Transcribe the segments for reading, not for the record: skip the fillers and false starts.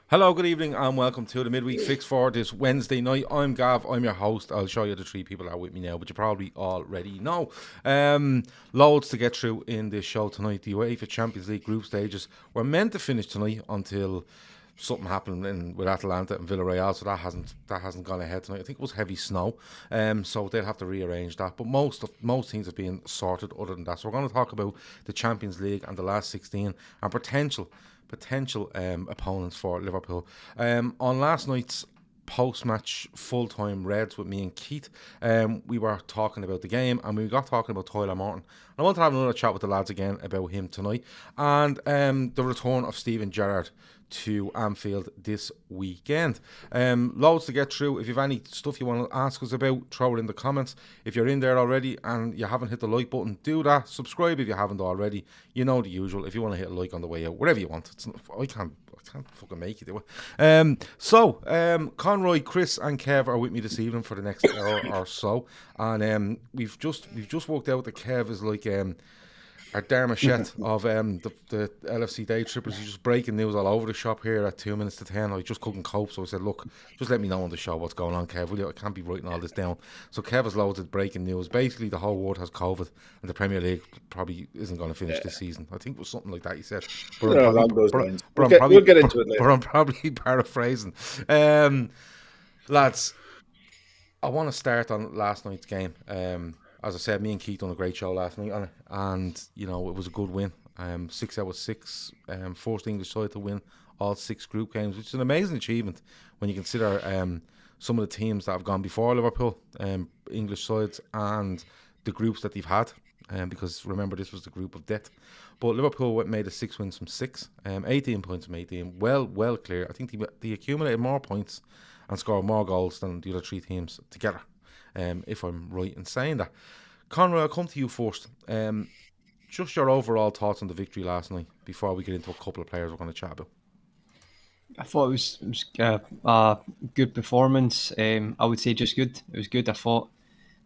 Hello, good evening, and welcome to the Midweek Fix for this Wednesday night. I'm Gav, I'm your host. I'll show you the three people that are with me now, but you probably already know. Loads to get through in this show tonight. The UEFA Champions League group stages were meant to finish tonight until something happened with Atalanta and Villarreal, so that hasn't gone ahead tonight. I think it was heavy snow, so they'll have to rearrange that. But most things have been sorted other than that. So we're going to talk about the Champions League and the last 16 and potential opponents for Liverpool. On last night's post-match full-time Reds with me and Keith, we were talking about the game and we got talking about Tyler Morton. And I want to have another chat with the lads again about him tonight and the return of Steven Gerrard to Anfield this weekend. Loads to get through. If you have any stuff you want to ask us about, throw it in the comments. If you're in there already and you haven't hit the like button, do that. Subscribe if you haven't already. You know the usual. If you want to hit a like on the way out, whatever you want. I can't fucking make it. Conroy, Chris, and Kev are with me this evening for the next hour or so, and we've just worked out that Kev is like our Dermashette of the LFC Daytrippers. He's just breaking news all over the shop here at 2 minutes to 10. I just couldn't cope, so I said, look, just let me know on the show what's going on, Kev, will you? I can't be writing all this down. So Kev has loads of breaking news. Basically, the whole world has COVID, and the Premier League probably isn't going to finish this season. I think it was something like that he said. But we'll get into it later. But I'm probably paraphrasing. Lads, I want to start on last night's game. As I said, me and Keith done a great show last night on it, and you know it was a good win. 6 out of 6, forced English side to win all 6 group games, which is an amazing achievement when you consider some of the teams that have gone before Liverpool, English sides, and the groups that they've had. Because remember, this was the group of death. But Liverpool made 6 wins from 6, 18 points from 18. Well clear. I think they accumulated more points and scored more goals than the other 3 teams together. If I'm right in saying that. Conroy, I'll come to you first. Just your overall thoughts on the victory last night before we get into a couple of players we're going to chat about. I thought it was a good performance. I would say just good. It was good. I thought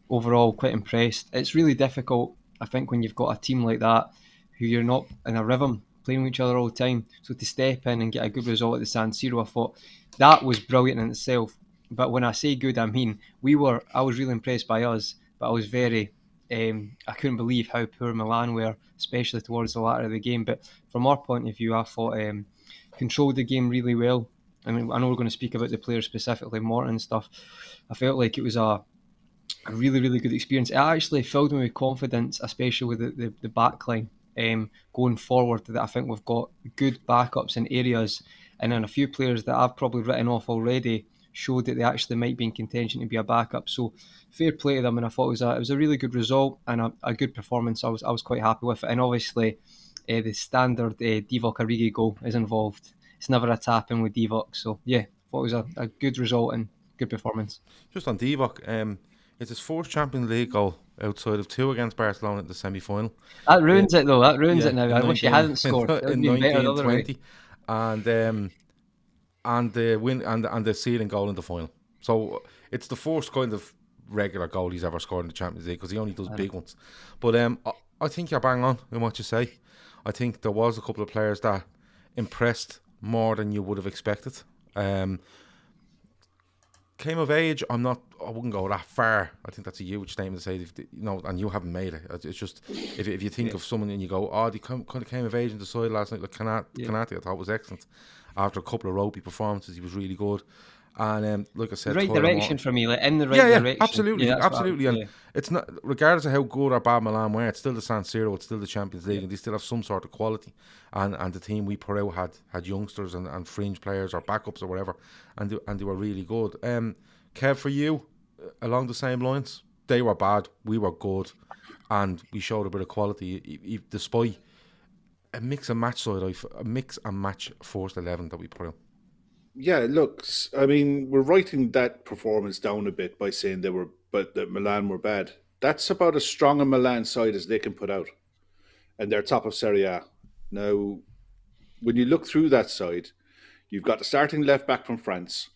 overall quite impressed. It's really difficult, I think, when you've got a team like that who you're not in a rhythm playing with each other all the time. So to step in and get a good result at the San Siro, I thought that was brilliant in itself. But when I say good, I mean I was really impressed by us, but I was very, I couldn't believe how poor Milan were, especially towards the latter of the game. But from our point of view, I thought controlled the game really well. I mean, I know we're going to speak about the players specifically, Morton and stuff. I felt like it was a really, really good experience. It actually filled me with confidence, especially with the back line going forward, that I think we've got good backups in areas, and then a few players that I've probably written off already showed that they actually might be in contention to be a backup. So fair play to them, and I thought it was a really good result and a good performance. I was quite happy with it, and obviously the standard Divock Origi goal is involved. It's never a tap in with Divock, so yeah, I thought it was a good result and good performance. Just on Divock, it's his 4th Champions League goal outside of 2 against Barcelona at the semi-final. That ruins it though. That ruins it now. I wish he hadn't scored. In 1920, and the win and the sealing goal in the final. So it's the first kind of regular goal he's ever scored in the Champions League, because he only does big ones. But I think you're bang on in what you say. I think there was a couple of players that impressed more than you would have expected. Came of age, I wouldn't go that far. I think that's a huge statement to say, and you haven't made it. It's just, if you think of someone and you go, they kind of came of age in the side last night, like Kanate, I thought was excellent. After a couple of ropey performances, he was really good. And like I said, right direction for me, like in the right direction. Absolutely. And it's not, regardless of how good or bad Milan were, it's still the San Siro, it's still the Champions League, and they still have some sort of quality. And the team we put out had youngsters and fringe players or backups or whatever, and they were really good. Kev, for you, along the same lines, they were bad, we were good, and we showed a bit of quality despite a mix and match forced 11 that we put out. Yeah, look, I mean, we're writing that performance down a bit by saying that Milan were bad. That's about as strong a Milan side as they can put out, and they're top of Serie A. Now, when you look through that side, you've got the starting left back from France.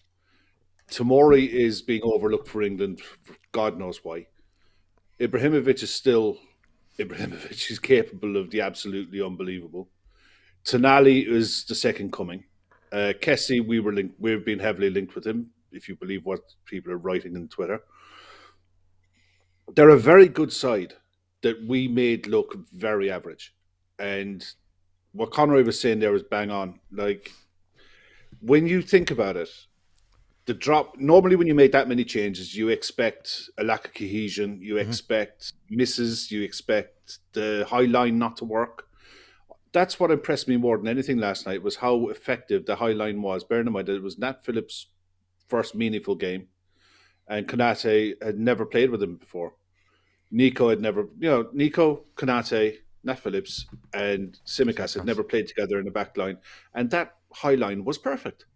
Tomori is being overlooked for England, for God knows why. Ibrahimovic is capable of the absolutely unbelievable. Tonali is the second coming. Kessie, we've been heavily linked with him, if you believe what people are writing on Twitter. They're a very good side that we made look very average. And what Conroy was saying there was bang on. Like, when you think about it, the drop, normally when you make that many changes, you expect a lack of cohesion, you expect misses, you expect the high line not to work. That's what impressed me more than anything last night, was how effective the high line was. Bearing in mind that it was Nat Phillips' first meaningful game, and Konate had never played with him before. Nico, Konate, Nat Phillips, and Simicas had never played together in the back line. And that high line was perfect.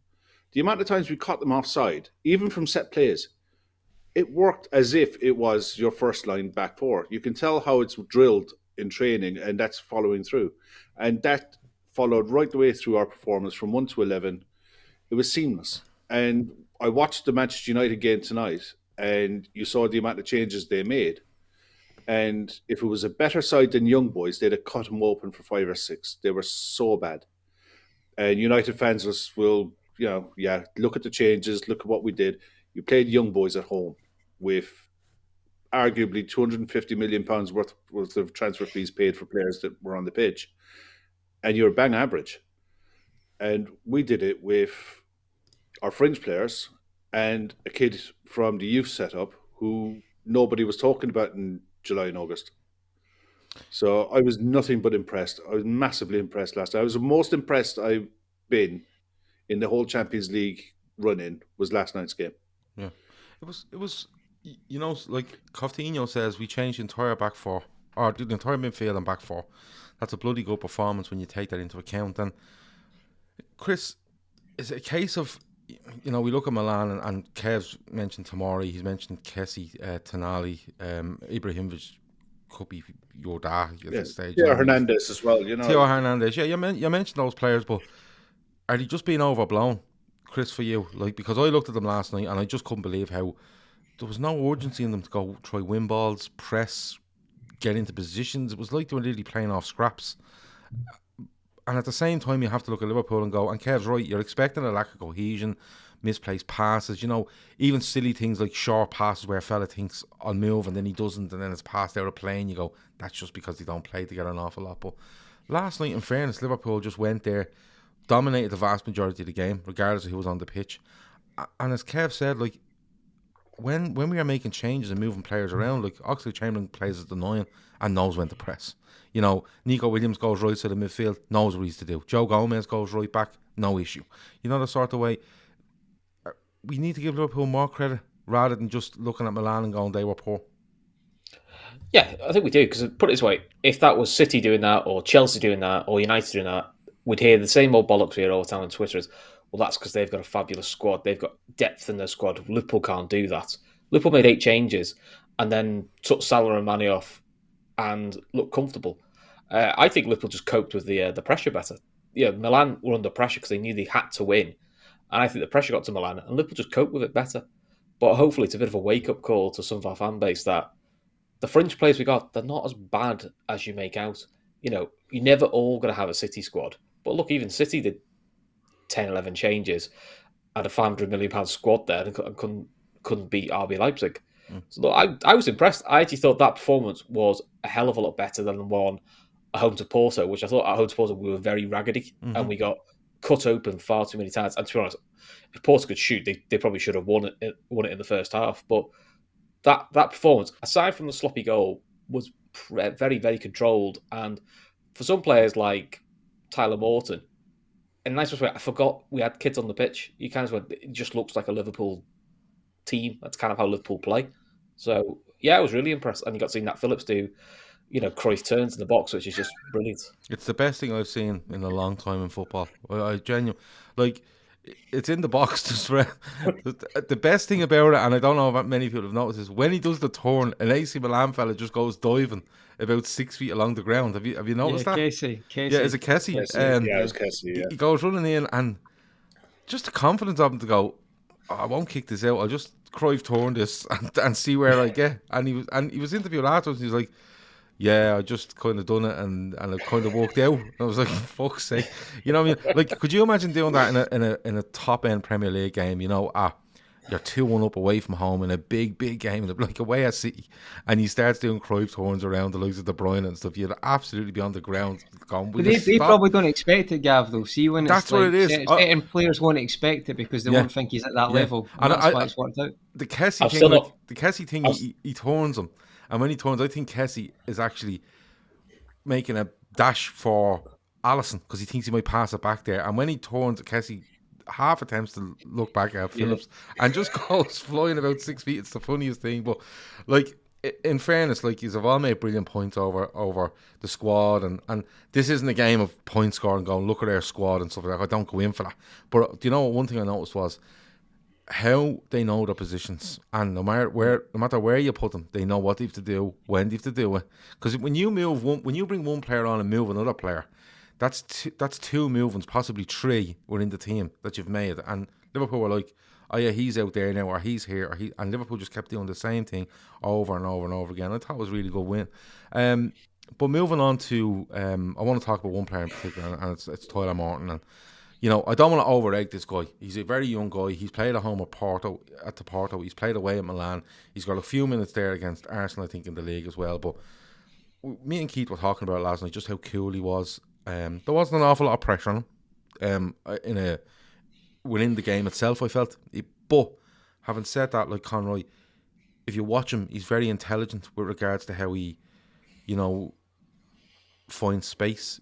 The amount of times we caught them offside, even from set plays, it worked as if it was your first line back four. You can tell how it's drilled in training, and that's following through. And that followed right the way through our performance from 1 to 11. It was seamless. And I watched the Manchester United game tonight, and you saw the amount of changes they made. And if it was a better side than Young Boys, they'd have cut them open for 5 or 6. They were so bad. And United fans will, look at the changes, look at what we did. You played Young Boys at home with arguably £250 million worth of transfer fees paid for players that were on the pitch. And you're bang average. And we did it with our fringe players and a kid from the youth setup who nobody was talking about in July and August. So I was nothing but impressed. I was massively impressed last night. I was the most impressed I've been in the whole Champions League run-in was last night's game. Yeah. It was like Coutinho says, we changed the entire back four, or the entire midfield and back four. That's a bloody good performance when you take that into account. And Chris, is it a case of, we look at Milan and Kev's mentioned Tomori, he's mentioned Kessie, Tonali, Ibrahimovic could be your dad at this stage. Theo Hernandez as well, Theo Hernandez, yeah, you mentioned those players, but are they just being overblown, Chris, for you? Like, because I looked at them last night and I just couldn't believe how there was no urgency in them to go try win balls, press, get into positions. It was like they were really playing off scraps. And at the same time, you have to look at Liverpool and go, and Kev's right, you're expecting a lack of cohesion, misplaced passes, even silly things like short passes where a fella thinks I'll move and then he doesn't, and then it's passed out of play and you go, that's just because they don't play together an awful lot. But last night, in fairness, Liverpool just went there, dominated the vast majority of the game, regardless of who was on the pitch. And as Kev said, like, when we are making changes and moving players around, like Oxlade-Chamberlain plays as the 9 and knows when to press. Nico Williams goes right to the midfield, knows what he's to do. Joe Gomez goes right back, no issue. The sort of way. We need to give Liverpool more credit rather than just looking at Milan and going, they were poor. Yeah, I think we do, because put it this way, if that was City doing that, or Chelsea doing that, or United doing that, we'd hear the same old bollocks we hear all the time on Twitter is, well, that's because they've got a fabulous squad. They've got depth in their squad. Liverpool can't do that. Liverpool made 8 changes and then took Salah and Mane off and looked comfortable. I think Liverpool just coped with the pressure better. Milan were under pressure because they knew they had to win. And I think the pressure got to Milan and Liverpool just coped with it better. But hopefully it's a bit of a wake-up call to some of our fan base that the fringe players we got, they're not as bad as you make out. You're never all going to have a City squad. But look, even City did 10, 11 changes, had a £500 million squad there and couldn't beat RB Leipzig. So look, I was impressed. I actually thought that performance was a hell of a lot better than the one at home to Porto, which I thought at home to Porto we were very raggedy and we got cut open far too many times. And to be honest, if Porto could shoot, they probably should have won it in the first half. But that performance, aside from the sloppy goal, was very, very controlled. And for some players like Tyler Morton, in a nice way, I forgot we had kids on the pitch. You kind of went, it just looks like a Liverpool team. That's kind of how Liverpool play. So, yeah, I was really impressed. And you got to see Nat Phillips do, Cruyff turns in the box, which is just brilliant. It's the best thing I've seen in a long time in football. I genuinely, like, it's in the box. Just the best thing about it, and I don't know if many people have noticed, is when he does the turn, an AC Milan fella just goes diving about 6 feet along the ground. Have you noticed that? Casey. Yeah, is it Kessie? Yeah, it was Kessie, yeah. He goes running in, and just the confidence of him to go, I won't kick this out. I'll just Cruyff turn this and see where I get. And he was interviewed afterwards. He was like, yeah, I just kind of done it and I kind of walked out. I was like, fuck's sake. You know what I mean? Like, could you imagine doing that in a top end Premier League game? You know, you're 2-1 up away from home in a big game, like away at City, and he starts doing Cruyff turns around the likes of De Bruyne and stuff. You'd absolutely be on the ground going, But they probably don't expect it, Gav, though. See, when that's it's what like it is. certain players won't expect it because they won't think he's at that level. And that's why it's worked out. The Kessie I've thing, still like, not- the Kessie thing, he turns him, and when he turns, I think Kessie is actually making a dash for Alisson because he thinks he might pass it back there, and when he turns, Kessie half attempts to look back at Phillips and just goes flying about 6 feet. It's the funniest thing. But like, in fairness, like, you've all made brilliant points over the squad, and this isn't a game of point scoring going, look at their squad and stuff like that. I don't go in for that. But do you know what, one thing I noticed was how they know their positions, and no matter where you put them, they know what they have to do, when they have to do it. Because when you bring one player on and move another player, that's two movements, possibly three within the team that you've made. And Liverpool were like, oh yeah, he's out there now, or he's here, and Liverpool just kept doing the same thing over and over and over again. I thought it was a really good win. But moving on to, I want to talk about one player in particular, and it's Tyler Morton. And you know, I don't want to over-egg this guy. He's a very young guy. He's played at home at Porto. He's played away at Milan. He's got a few minutes there against Arsenal, I think, in the league as well. But me and Keith were talking about it last night, just how cool he was. There wasn't an awful lot of pressure on him within the game itself, I felt. But having said that, like Conroy, if you watch him, he's very intelligent with regards to how he, you know, finds space.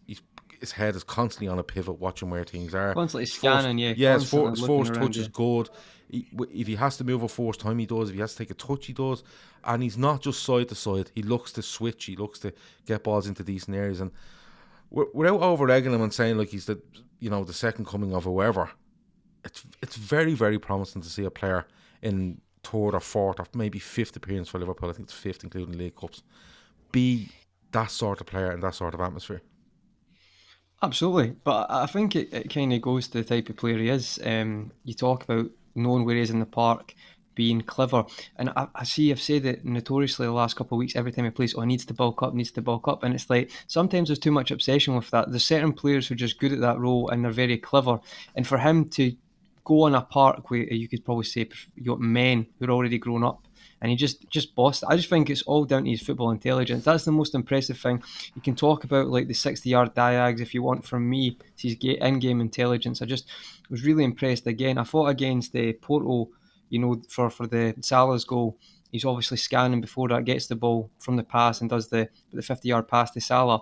His head is constantly on a pivot, watching where things are. Constantly scanning, his force touch is good. If he has to move a force time, he does. If he has to take a touch, he does. And he's not just side to side. He looks to switch. He looks to get balls into decent areas. And without over-egging him and saying like he's the second coming of whoever, it's very, very promising to see a player in third or fourth or maybe fifth appearance for Liverpool. I think it's fifth, including League Cups. Be that sort of player in that sort of atmosphere. Absolutely, but I think it kind of goes to the type of player he is. You talk about knowing where he is in the park, being clever, and I've said it notoriously the last couple of weeks. Every time he plays, he needs to bulk up, and it's like sometimes there's too much obsession with that. There's certain players who are just good at that role and they're very clever, and for him to go on a park where you could probably say you got men who are already grown up, and he just bossed it. I just think it's all down to his football intelligence. That's the most impressive thing. You can talk about like the 60-yard diags if you want. From me, it's his in-game intelligence. I just was really impressed. Again, I thought against the Porto, you know, for the Salah's goal, he's obviously scanning before that, gets the ball from the pass and does the 50-yard pass to Salah.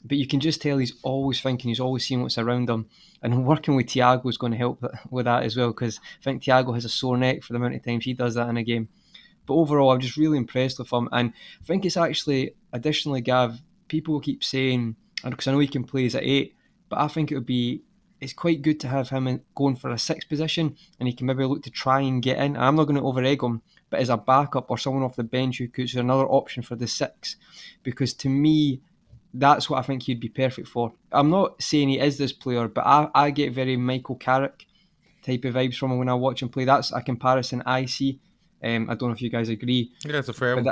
But you can just tell he's always thinking, he's always seeing what's around him. And working with Thiago is going to help with that as well, because I think Thiago has a sore neck for the amount of times he does that in a game. But overall, I'm just really impressed with him. And I think it's actually, additionally, Gav, people will keep saying, because I know he can play as an 8, but I think it's quite good to have him going for a 6 position, and he can maybe look to try and get in. I'm not going to over-egg him, but as a backup or someone off the bench who could, so another option for the 6. Because to me, that's what I think he'd be perfect for. I'm not saying he is this player, but I get very Michael Carrick type of vibes from him when I watch him play. That's a comparison I see. I don't know if you guys agree. Yeah, that's a fair one.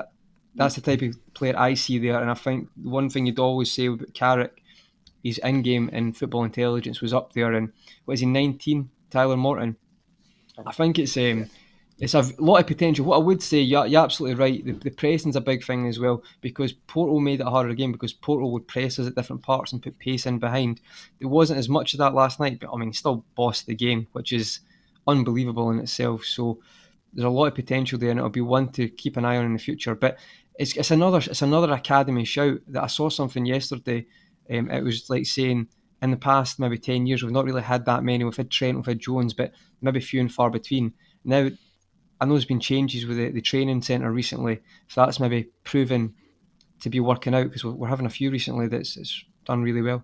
That's the type of player I see there. And I think one thing you'd always say about Carrick, his in-game and football intelligence was up there. And what is he, 19? Tyler Morton. I think it's a lot of potential. What I would say, you're absolutely right. The pressing's a big thing as well, because Porto made it a harder game because Porto would press us at different parts and put pace in behind. There wasn't as much of that last night, but I mean, still bossed the game, which is unbelievable in itself. So there's a lot of potential there, and it'll be one to keep an eye on in the future. But it's another academy shout that I saw something yesterday. It was like saying in the past maybe 10 years we've not really had that many. We've had Trent, we've had Jones, but maybe few and far between. Now I know there's been changes with the training centre recently, so that's maybe proven to be working out, because we're having a few recently that's done really well.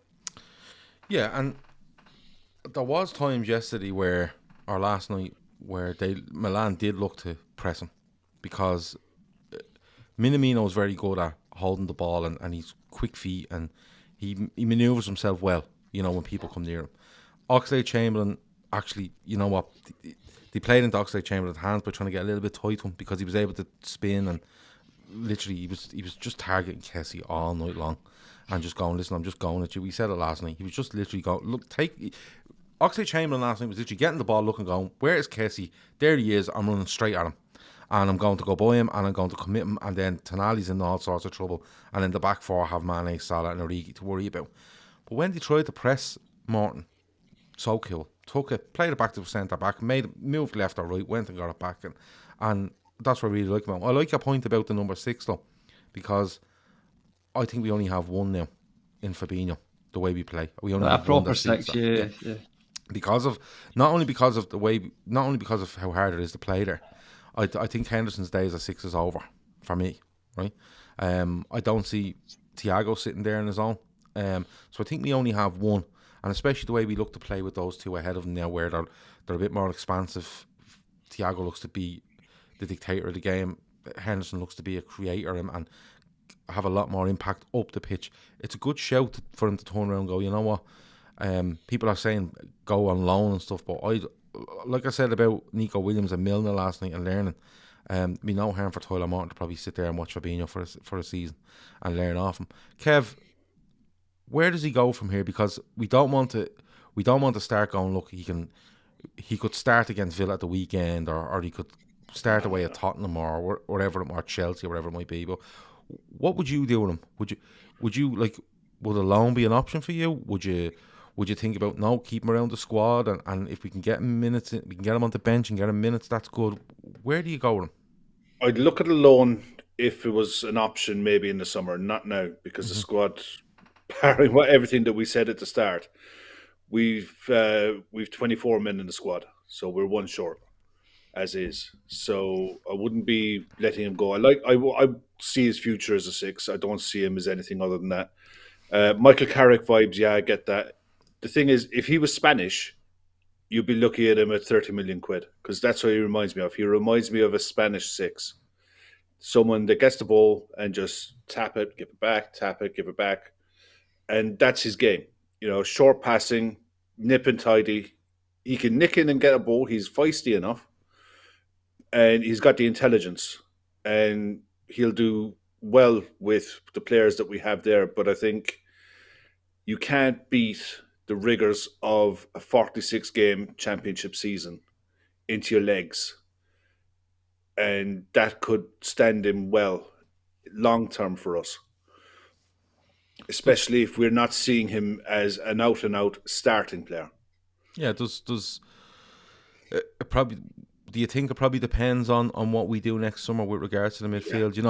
Yeah, and there was times yesterday or last night, where Milan did look to press him, because Minamino is very good at holding the ball, and he's quick feet, and he manoeuvres himself well, you know, when people come near him. Oxlade-Chamberlain, actually, you know what, they played into Oxlade-Chamberlain's hands by trying to get a little bit tight to him, because he was able to spin and literally he was just targeting Kessie all night long, and just going, listen, I'm just going at you. We said it last night. He was just literally going, look, Oxlade-Chamberlain last night was literally getting the ball, looking, going, where is Kessie? There he is. I'm running straight at him, and I'm going to go by him, and I'm going to commit him, and then Tonali's in all sorts of trouble, and then the back four have Mane, Salah, and Origi to worry about. But when they tried to press Morton, so cool, took it, played it back to the centre back, moved left or right, went and got it back, and that's what I really like about him. I like your point about the number 6 though, because I think we only have one now in Fabinho. The way we play, we only have proper one that 6, yeah. Because of not only because of how hard it is to play there. I think Henderson's days at 6 is over for me, right? I don't see Thiago sitting there on his own. So I think we only have one, and especially the way we look to play with those two ahead of them now, where they're a bit more expansive. Thiago looks to be the dictator of the game. Henderson looks to be a creator and have a lot more impact up the pitch. It's a good shout for him to turn around and go, you know what? People are saying go on loan and stuff, but like I said about Nico Williams and Milner last night and learning, be no harm for Tyler Morton to probably sit there and watch Fabinho for a season and learn off him. Kev, where does he go from here? Because we don't want to start going, look, he could start against Villa at the weekend, or he could start away at Tottenham or wherever, or Chelsea or whatever it might be. But what would you do with him? Would a loan be an option for you? Would you think about, no, keep him around the squad, and if we can get him minutes, we can get him on the bench and get him minutes, that's good. Where do you go with him? I'd look at a loan if it was an option maybe in the summer, not now, because the squad, barring everything that we said at the start, we've 24 men in the squad, so we're one short as is. So I wouldn't be letting him go. I see his future as a 6. I don't see him as anything other than that. Michael Carrick vibes, yeah, I get that. The thing is, if he was Spanish, you'd be looking at him at 30 million quid, because that's what he reminds me of. He reminds me of a Spanish 6. Someone that gets the ball and just tap it, give it back, tap it, give it back. And that's his game. Short passing, nip and tidy. He can nick in and get a ball. He's feisty enough. And he's got the intelligence. And he'll do well with the players that we have there. But I think you can't beat the rigors of a 46-game championship season into your legs. And that could stand him well long-term for us. Especially if we're not seeing him as an out-and-out starting player. Yeah, does it probably? Do you think it probably depends on what we do next summer with regards to the midfield? Yeah.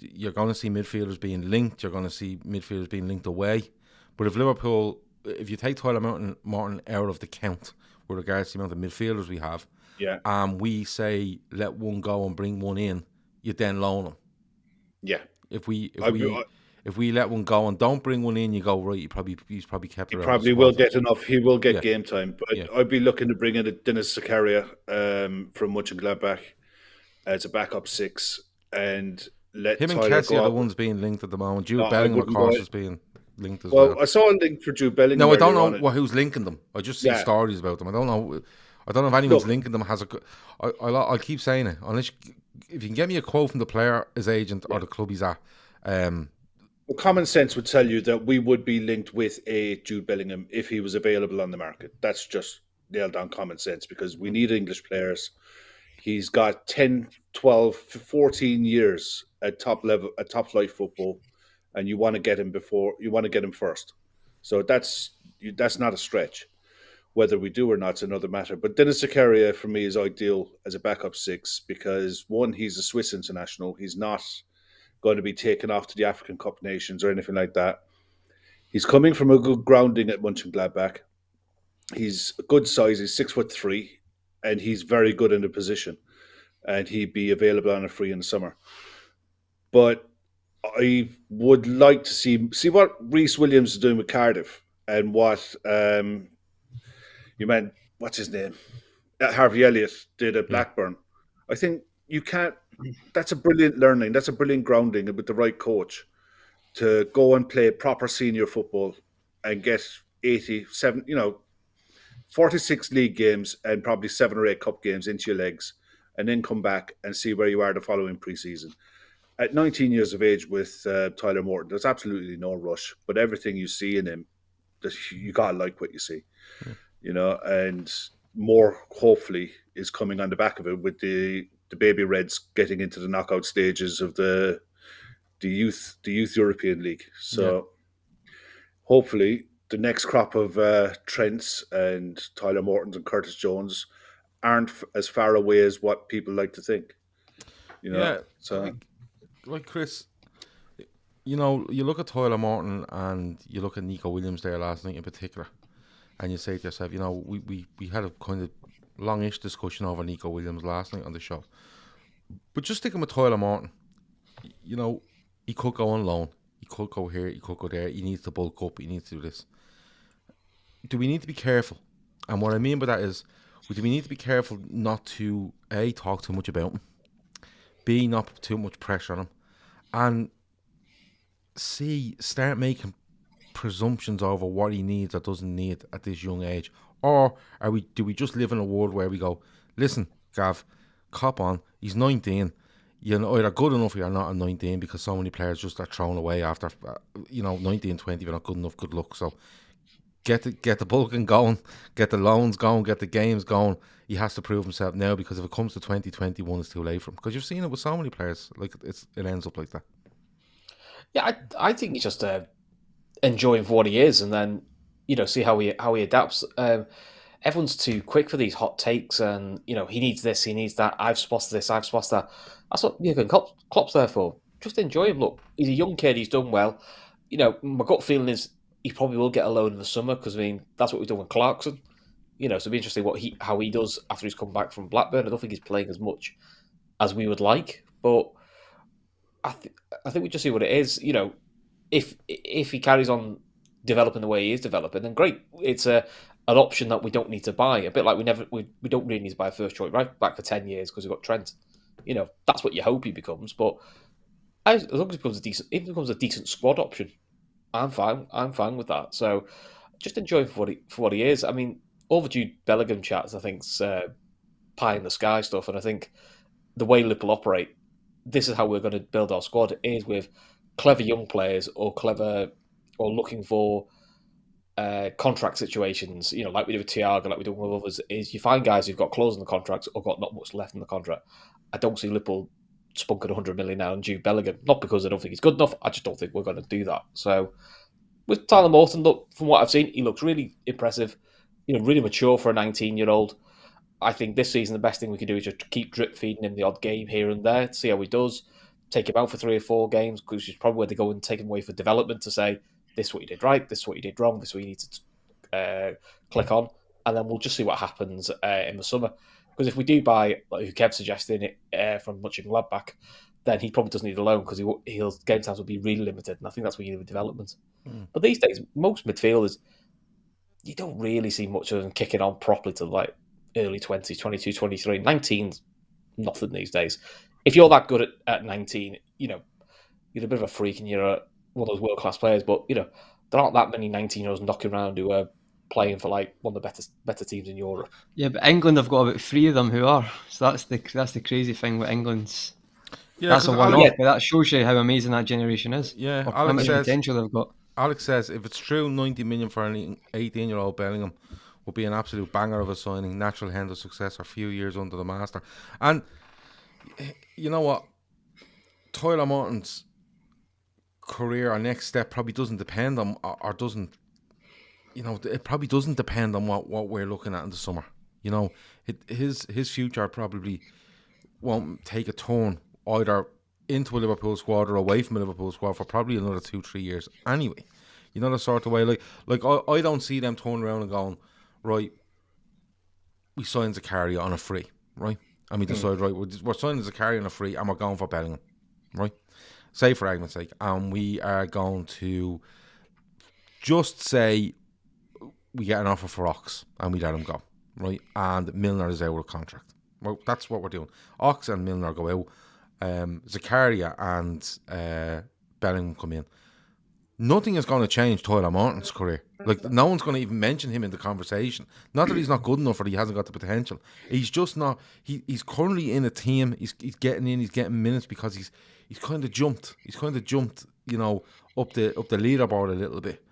You're going to see midfielders being linked. You're going to see midfielders being linked away. But if you take Tyler Morton out of the count with regards to the amount of midfielders we have, we say let one go and bring one in, you then loan him. Yeah. If we let one go and don't bring one in, you go, right, he's probably kept around. He probably will get enough. He will get game time. But I'd be looking to bring in a Dennis Zakaria from Mönchengladbach as a backup 6 and let him Tyler and Kessie go are the out. ones being linked at the moment. Jude Bellingham, of course, is being linked as well. Well, I saw a link for Jude Bellingham. No, I don't know who's linking them. I just see stories about them. I don't know if anyone's linking them. I'll keep saying it. Unless if you can get me a quote from the player, his agent, or the club he's at. Well, common sense would tell you that we would be linked with a Jude Bellingham if he was available on the market. That's just nailed down common sense, because we need English players. He's got 10, 12, 14 years at top level, at top flight football, and you want to get him first. So that's not a stretch. Whether we do or not is another matter. But Dennis Zakaria for me is ideal as a backup 6 because, one, he's a Swiss international. He's not going to be taken off to the African Cup Nations or anything like that. He's coming from a good grounding at Mönchengladbach. He's a good size. He's 6'3", and he's very good in the position. And he'd be available on a free in the summer. But I would like to see what Reece Williams is doing with Cardiff and what what's his name? Harvey Elliott did at Blackburn. I think you can't. That's a brilliant learning. That's a brilliant grounding with the right coach to go and play proper senior football and get 46 league games and probably 7 or 8 cup games into your legs, and then come back and see where you are the following pre-season. at 19 years of age with Tyler Morton, there's absolutely no rush. But everything you see in him, you gotta like what you see, and more hopefully is coming on the back of it with the Baby Reds getting into the knockout stages of the youth European League. So hopefully the next crop of Trents and Tyler Mortons and Curtis Jones aren't as far away as what people like to think. So like Chris, you look at Tyler Morton and you look at Nico Williams there last night in particular, and you say to yourself, we had a kind of longish discussion over Nico Williams last night on the show. But just sticking with Tyler Morton, he could go on loan. He could go here, he could go there. He needs to bulk up, he needs to do this. Do we need to be careful? And what I mean by that is, do we need to be careful not to, A, talk too much about him, B, not put too much pressure on him, and C, start making presumptions over what he needs or doesn't need at this young age? Or do we just live in a world where we go, listen, Gav, cop on, he's 19, you're either good enough or you're not at 19, because so many players just are thrown away after 19, 20, if you're not good enough, good luck. So get the bulking going, get the loans going, get the games going. He has to prove himself now, because if it comes to 2021, it's too late for him, because you've seen it with so many players, like it ends up like that. Yeah, I think he's just enjoying for what he is, and then see how he adapts. Everyone's too quick for these hot takes, and he needs this, he needs that. I've spotted this, I've spotted that. That's what Jurgen Klopp's there for. Just enjoy him. Look, he's a young kid. He's done well. My gut feeling is he probably will get a loan in the summer, because that's what we've done with Clarkson. So it'll be interesting how he does after he's come back from Blackburn. I don't think he's playing as much as we would like, but I think we just see what it is. If he carries on developing the way he is developing, then great. It's an option that we don't need to buy. A bit like we don't really need to buy a first choice right back for 10 years because we've got Trent. That's what you hope he becomes. But as long as it becomes a decent squad option, I'm fine. I'm fine with that. So just enjoy him for what he is. Overdue Bellingham chats, I think, pie in the sky stuff. And I think the way Liverpool operate, this is how we're going to build our squad, is with clever young players or looking for contract situations, like we do with Thiago, like we do with others, is you find guys who've got clauses in the contracts or got not much left in the contract. I don't see Liverpool spunking 100 million now on Jude Bellingham, not because I don't think he's good enough, I just don't think we're going to do that. So with Tyler Morton, look, from what I've seen, he looks really impressive, really mature for a 19-year-old. I think this season the best thing we can do is just keep drip feeding him the odd game here and there, see how he does, take him out for 3 or 4 games, because it's probably where they go and take him away for development to say, this is what you did right, this is what you did wrong, this is what you need to click on, and then we'll just see what happens in the summer. Because if we do buy, like who Kev suggesting it from Mönchengladbach, then he probably doesn't need a loan, because his game times will be really limited, and I think that's what you need with development. But these days, most midfielders, you don't really see much of them kicking on properly to like early 20s, 22, 23. 19's nothing these days. If you're that good at 19, you're a bit of a freak and you're one of those world-class players, but, there aren't that many 19-year-olds knocking around who are playing for like one of the better teams in Europe. Yeah, but England have got about 3 of them who are. So that's the crazy thing with England's. Yeah, that's a one-off, but that shows you how amazing that generation is. Yeah, or how much potential they've got. Alex says, if it's true, 90 million for an 18-year-old Bellingham would be an absolute banger of a signing. Natural hand of success, a few years under the master. And you know what? Tyler Morton's career or next step probably doesn't depend on, or doesn't, it probably doesn't depend on what we're looking at in the summer. His future probably won't take a turn either into a Liverpool squad or away from a Liverpool squad for probably another 2-3 years anyway. The sort of way, like I don't see them turning around and going, right, we signed Zakaria on a free, right? And we decide, right, we're signing Zakaria on a free and we're going for Bellingham, right? Say for argument's sake, and we are going to just say we get an offer for Ox and we let him go, right? And Milner is out of contract. Well, that's what we're doing. Ox and Milner go out. Zakaria and Bellingham come in. Nothing is going to change Tyler Morton's career. Like, no one's going to even mention him in the conversation. Not that he's not good enough or he hasn't got the potential. He's just not. He's currently in a team. He's getting in. He's getting minutes because he's kind of jumped. He's kind of jumped, you know, up the leaderboard a little bit.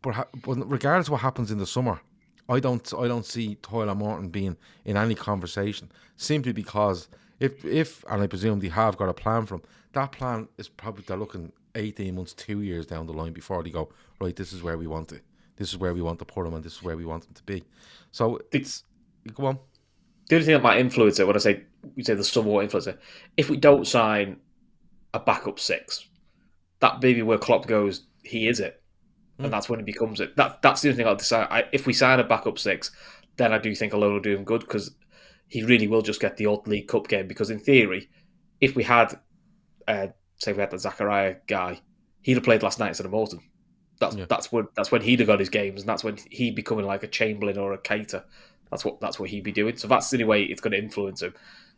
But regardless of what happens in the summer, I don't see Tyler Morton being in any conversation, simply because if and I presume they have got a plan for him. That plan is probably they're looking 18 months, 2 years down the line before they go, right, this is where we want it. This is where we want to put him, and this is where we want him to be. So it's go on. The only thing that might influence it, when I say we say the summer will influence it, if we don't sign a backup six, that maybe where Klopp goes, he is it. And that's when he becomes it. That's the only thing I'll decide. If we sign a backup six, then I do think alone will do him good, because he really will just get the odd League Cup game. Because in theory, if we had, say we had the Zachariah guy, he'd have played last night instead of Morton. That's when he'd have got his games, and that's when he'd becoming like a Chamberlain or a Keita. That's what he'd be doing. So that's the only way it's going to influence him.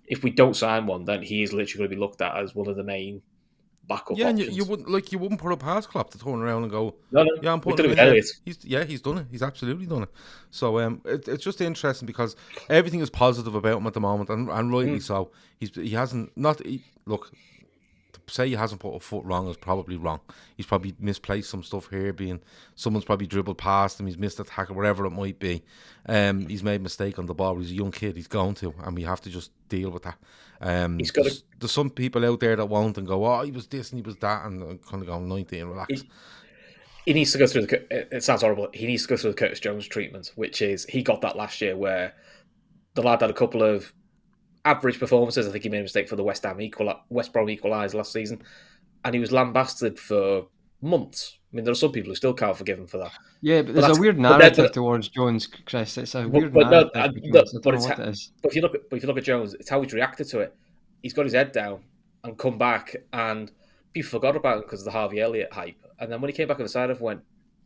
If we don't sign one, then he is literally going to be looked at as one of the main backup options. And you wouldn't put a past Klopp to turn around and go, no, yeah, I'm putting him in Elliott. He's done it. He's absolutely done it. So it's just interesting because everything is positive about him at the moment, and rightly so. He hasn't look. To say he hasn't put a foot wrong is probably wrong. He's probably misplaced some stuff here, being someone's probably dribbled past him, he's missed a tackle, whatever it might be. He's made a mistake on the ball. He's a young kid, he's going to, and we have to just deal with that. There's some people out there that won't and go, oh, he was this and he was that, and kind of go 19, relax. He needs to go through it sounds horrible. He needs to go through the Curtis Jones treatment, which is he got that last year where the lad had a couple of average performances. I think he made a mistake for the West Brom equalised last season, and he was lambasted for months. I mean, there are some people who still can't forgive him for that. Yeah, but there's a weird narrative towards Jones, Chris. It's a weird narrative. But if you look at Jones, it's how he's reacted to it. He's got his head down and come back, and people forgot about him because of the Harvey Elliott hype. And then when he came back on the side, everyone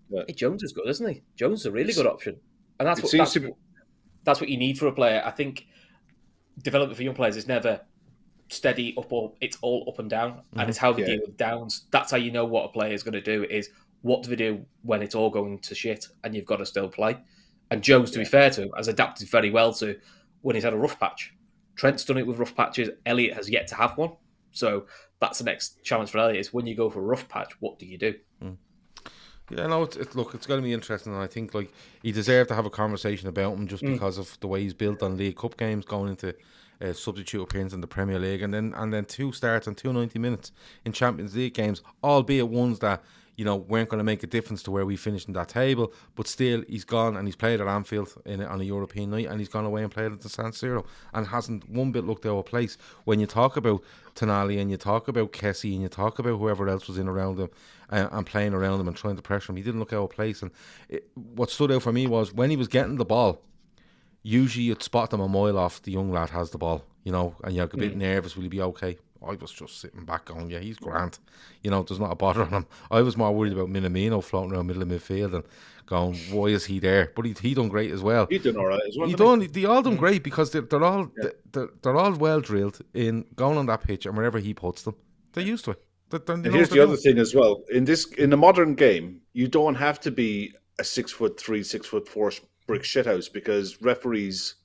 went, "Hey, Jones is good, isn't he? Jones is a really good option." And that's what you need for a player. I think development for young players is never steady up, or it's all up and down, and it's how they deal with downs. That's how you know what a player is going to do, is what do they do when it's all going to shit and you've got to still play. And Jones, to be fair to him, has adapted very well to when he's had a rough patch. Trent's done it with rough patches. Elliott has yet to have one. So that's the next challenge for Elliott, is when you go for a rough patch, what do you do? Yeah, no, it's going to be interesting, and I think he deserved to have a conversation about him just because of the way he's built on League Cup games, going into substitute appearance in the Premier League, and then 2 starts and 2 90 minutes in Champions League games, albeit ones that weren't going to make a difference to where we finished in that table, but still he's gone and he's played at Anfield on a European night, and he's gone away and played at the San Siro and hasn't one bit looked out of place. When you talk about Tonali and you talk about Kessie and you talk about whoever else was in around him and playing around him and trying to pressure him, he didn't look out of place. And what stood out for me was when he was getting the ball, usually you'd spot him a mile off the young lad has the ball, and you're a bit nervous, will he be okay? I was just sitting back going, yeah, he's grand. There's not a bother on him. I was more worried about Minamino floating around middle of midfield and going, why is he there? But he done great as well. He done all right as well. They all done great because they're all well drilled in going on that pitch, and wherever he puts them, they're used to it. Here's the other thing as well. In the modern game, you don't have to be a 6'3", 6'4" brick shithouse, because referees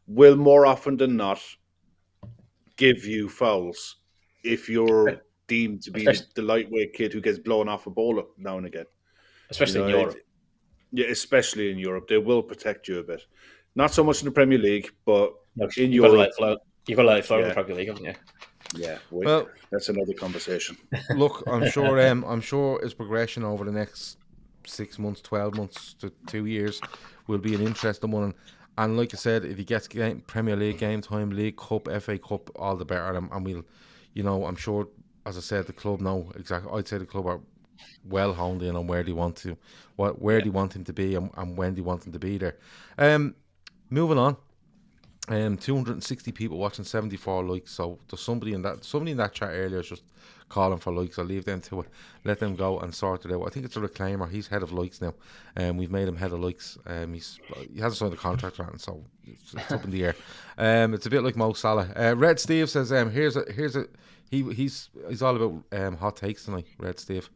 will more often than not give you fouls if you're deemed to be the lightweight kid who gets blown off a bowler now and again. Especially in Europe. Yeah, especially in Europe. They will protect you a bit. Not so much in the Premier League, but in you've Europe. You've got to let it flow in the Premier League, haven't you? Yeah, well, that's another conversation. Look, I'm sure his progression over the next 6 months, 12 months to 2 years will be an interesting one. And like I said, if he gets Premier League game time, League Cup, FA Cup, all the better. And we'll, I'm sure, as I said, the club know exactly. I'd say the club are well honed in on where they want to, where they want him to be, and when they want him to be there. Moving on. 260 people watching, 74 likes. So there's somebody in that chat earlier just calling for likes. I'll leave them to it. Let them go and sort it out. I think it's a reclaimer. He's head of likes now. We've made him head of likes. He hasn't signed a contract or anything, so it's up in the air. It's a bit like Mo Salah. Red Steve says, he's all about hot takes tonight, Red Steve.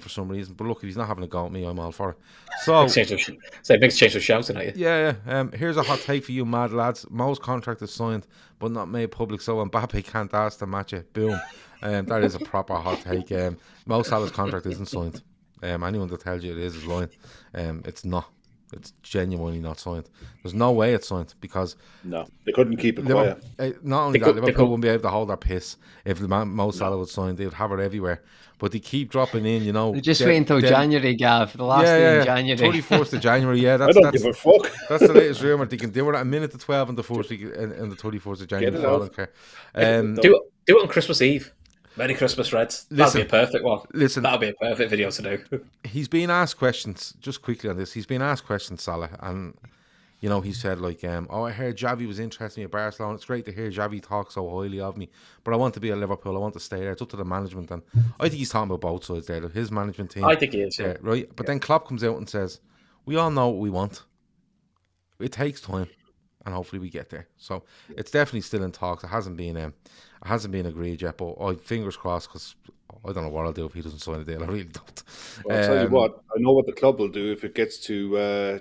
For some reason, but look, if he's not having a go at me, I'm all for it. So, big change of shouting at you. Yeah. Here's a hot take for you, mad lads. Mo's contract is signed, but not made public, so Mbappe can't ask to match it. Boom. That is a proper hot take. Mo Salah's contract isn't signed. Anyone that tells you it is lying. It's not. It's genuinely not signed. There's no way it's signed because no, they couldn't keep it quiet. Not only that, Liverpool wouldn't be able to hold their piss if Mo Salah was signed. They would have it everywhere. But they keep dropping in, you know. They just wait until January, Gav. The last day in January. 24th of January, yeah. I don't give a fuck. That's the latest rumour. They can do it at a minute to 12 on the 24th of January. I don't care. Do it on Christmas Eve. Merry Christmas, Reds. That'll be a perfect one. That'll be a perfect video to do. He's been asked questions, just quickly on this. He's been asked questions, Salah, and you know, he said like, I heard Xavi was interested in me at Barcelona. It's great to hear Xavi talk so highly of me, but I want to be at Liverpool. I want to stay there. It's up to the management, and I think he's talking about both sides there. His management team. I think he is, yeah. Right. But then Klopp comes out and says, we all know what we want. It takes time, and hopefully we get there. So it's definitely still in talks. It hasn't been agreed yet, but fingers crossed, because I don't know what I'll do if he doesn't sign a deal. I really don't. Well, I'll tell you what, I know what the club will do if it gets to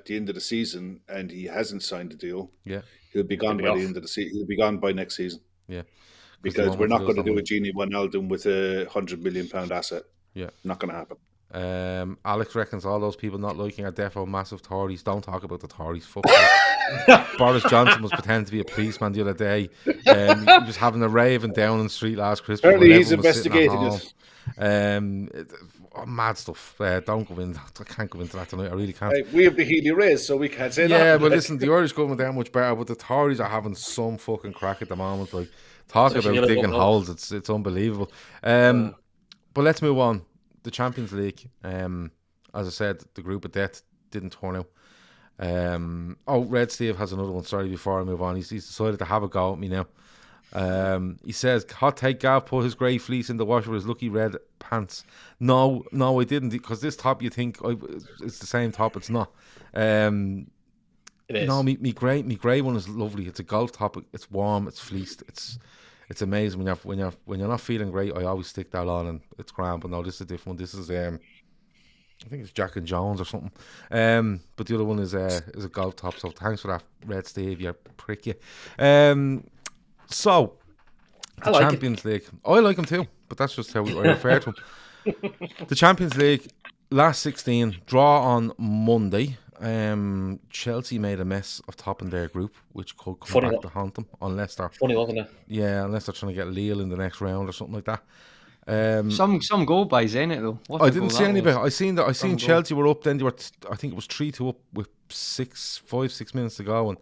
the end of the season and he hasn't signed a deal. Yeah, he'll be gone by the end of the season. He'll be gone by next season. Yeah, because we're not going to do a Gini Wijnaldum with a £100 million asset. Yeah, not going to happen. Alex reckons all those people not liking our defo massive Tories. Don't talk about the Tories. Fuck. Boris Johnson was pretending to be a policeman the other day. He was having a rave in Downing Street last Christmas. Apparently he's investigating it. Mad stuff. Don't go in. I can't go into that tonight. I really can't. Hey, we have the Healy Rays, so we can't say that. Yeah, but listen, the Irish government are much better, but the Tories are having some fucking crack at the moment. Like, talk about digging holes. It's unbelievable. But let's move on. The Champions League. As I said, the group of death didn't turn out. Red Steve has another one. Sorry, before I move on, he's decided to have a go at me now. He says, hot take, Gav put his grey fleece in the washer with his lucky red pants. No, I didn't, because this top you think it's the same top. It's not. It is. No, me grey one is lovely. It's a golf top. It's warm. It's fleeced. It's amazing when you're not feeling great. I always stick that on and it's grand. But no, this is a different one. This is I think it's Jack and Jones or something. But the other one is a golf top. So thanks for that, Red Steve. You prick you. So the Champions League. I like him too, but that's just how I refer to him. The Champions League, last 16, draw on Monday. Chelsea made a mess of topping their group, which could come back to haunt them unless they're funny, wasn't it? Yeah, unless they're trying to get Lille in the next round or something like that. Some goal by Zenit though. I didn't see any of it. I seen Chelsea were up. Then they were. I think it was 3-2 up with 6 minutes to go,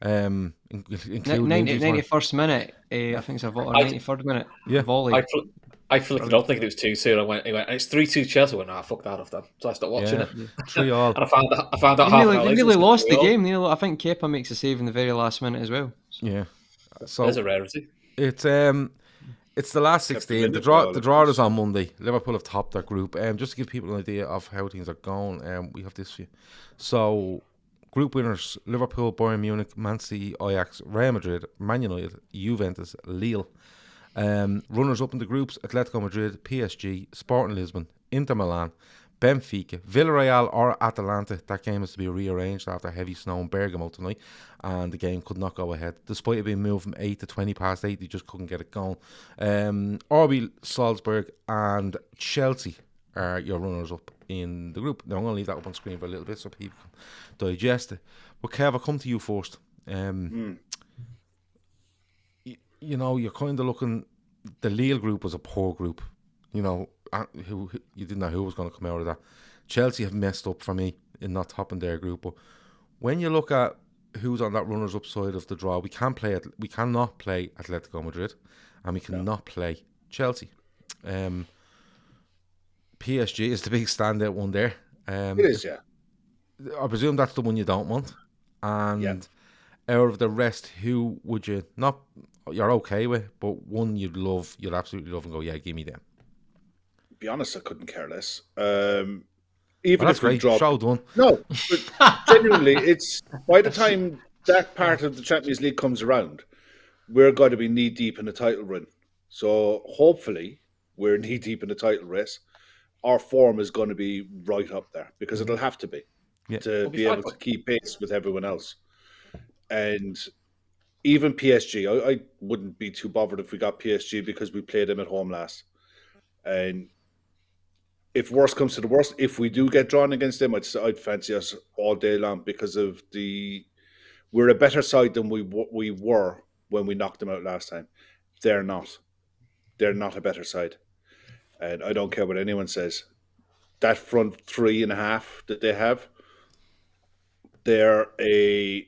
and including 91st minute. I think it's a 93rd minute. Yeah, volley. I flicked it up thinking it was 2-2. He went, it's 3-2 Chelsea. I went, fuck that off then. So I stopped watching it. 3-3. And I found out they really lost the game. I think Kepa makes a save in the very last minute as well. Yeah, so there's a rarity. It's the last 16. The draw is on Monday. Liverpool have topped their group. Just to give people an idea of how things are going, we have this for you. So, group winners: Liverpool, Bayern Munich, Man City, Ajax, Real Madrid, Man United, Juventus, Lille. Runners up in the groups: Atletico Madrid, PSG, Sporting Lisbon, Inter Milan, Benfica, Villarreal or Atalanta. That game is to be rearranged after heavy snow in Bergamo tonight, and the game could not go ahead. Despite it being moved from 8 to 20 past 8, they just couldn't get it going. RB Salzburg and Chelsea are your runners up in the group. Now I'm going to leave that up on screen for a little bit so people can digest it. But Kev, I'll come to you first. You know, you're kind of looking. The Lille group was a poor group. You know, who you didn't know who was going to come out of that. Chelsea have messed up for me in not topping their group. But when you look at who's on that runners-up side of the draw, we cannot play Atletico Madrid, and we cannot play Chelsea. PSG is the big standout one there. It is, yeah. I presume that's the one you don't want. And out of the rest, who would you not? You're okay with, but one you'd absolutely love and go, yeah, give me them. be honest, I couldn't care less. Well, Even that's if we great. drop, Show done. no, but genuinely, it's by the time that part of the Champions League comes around, we're going to be knee deep in the title run. So hopefully, we're knee deep in the title race. Our form is going to be right up there because it'll have to be to be able to keep pace with everyone else. And even PSG, I wouldn't be too bothered if we got PSG because we played them at home last. And if worst comes to the worst, if we do get drawn against them, I'd fancy us all day long because of we're a better side than we were when we knocked them out last time. They're not. They're not a better side. And I don't care what anyone says. That front 3.5 that they have, they're a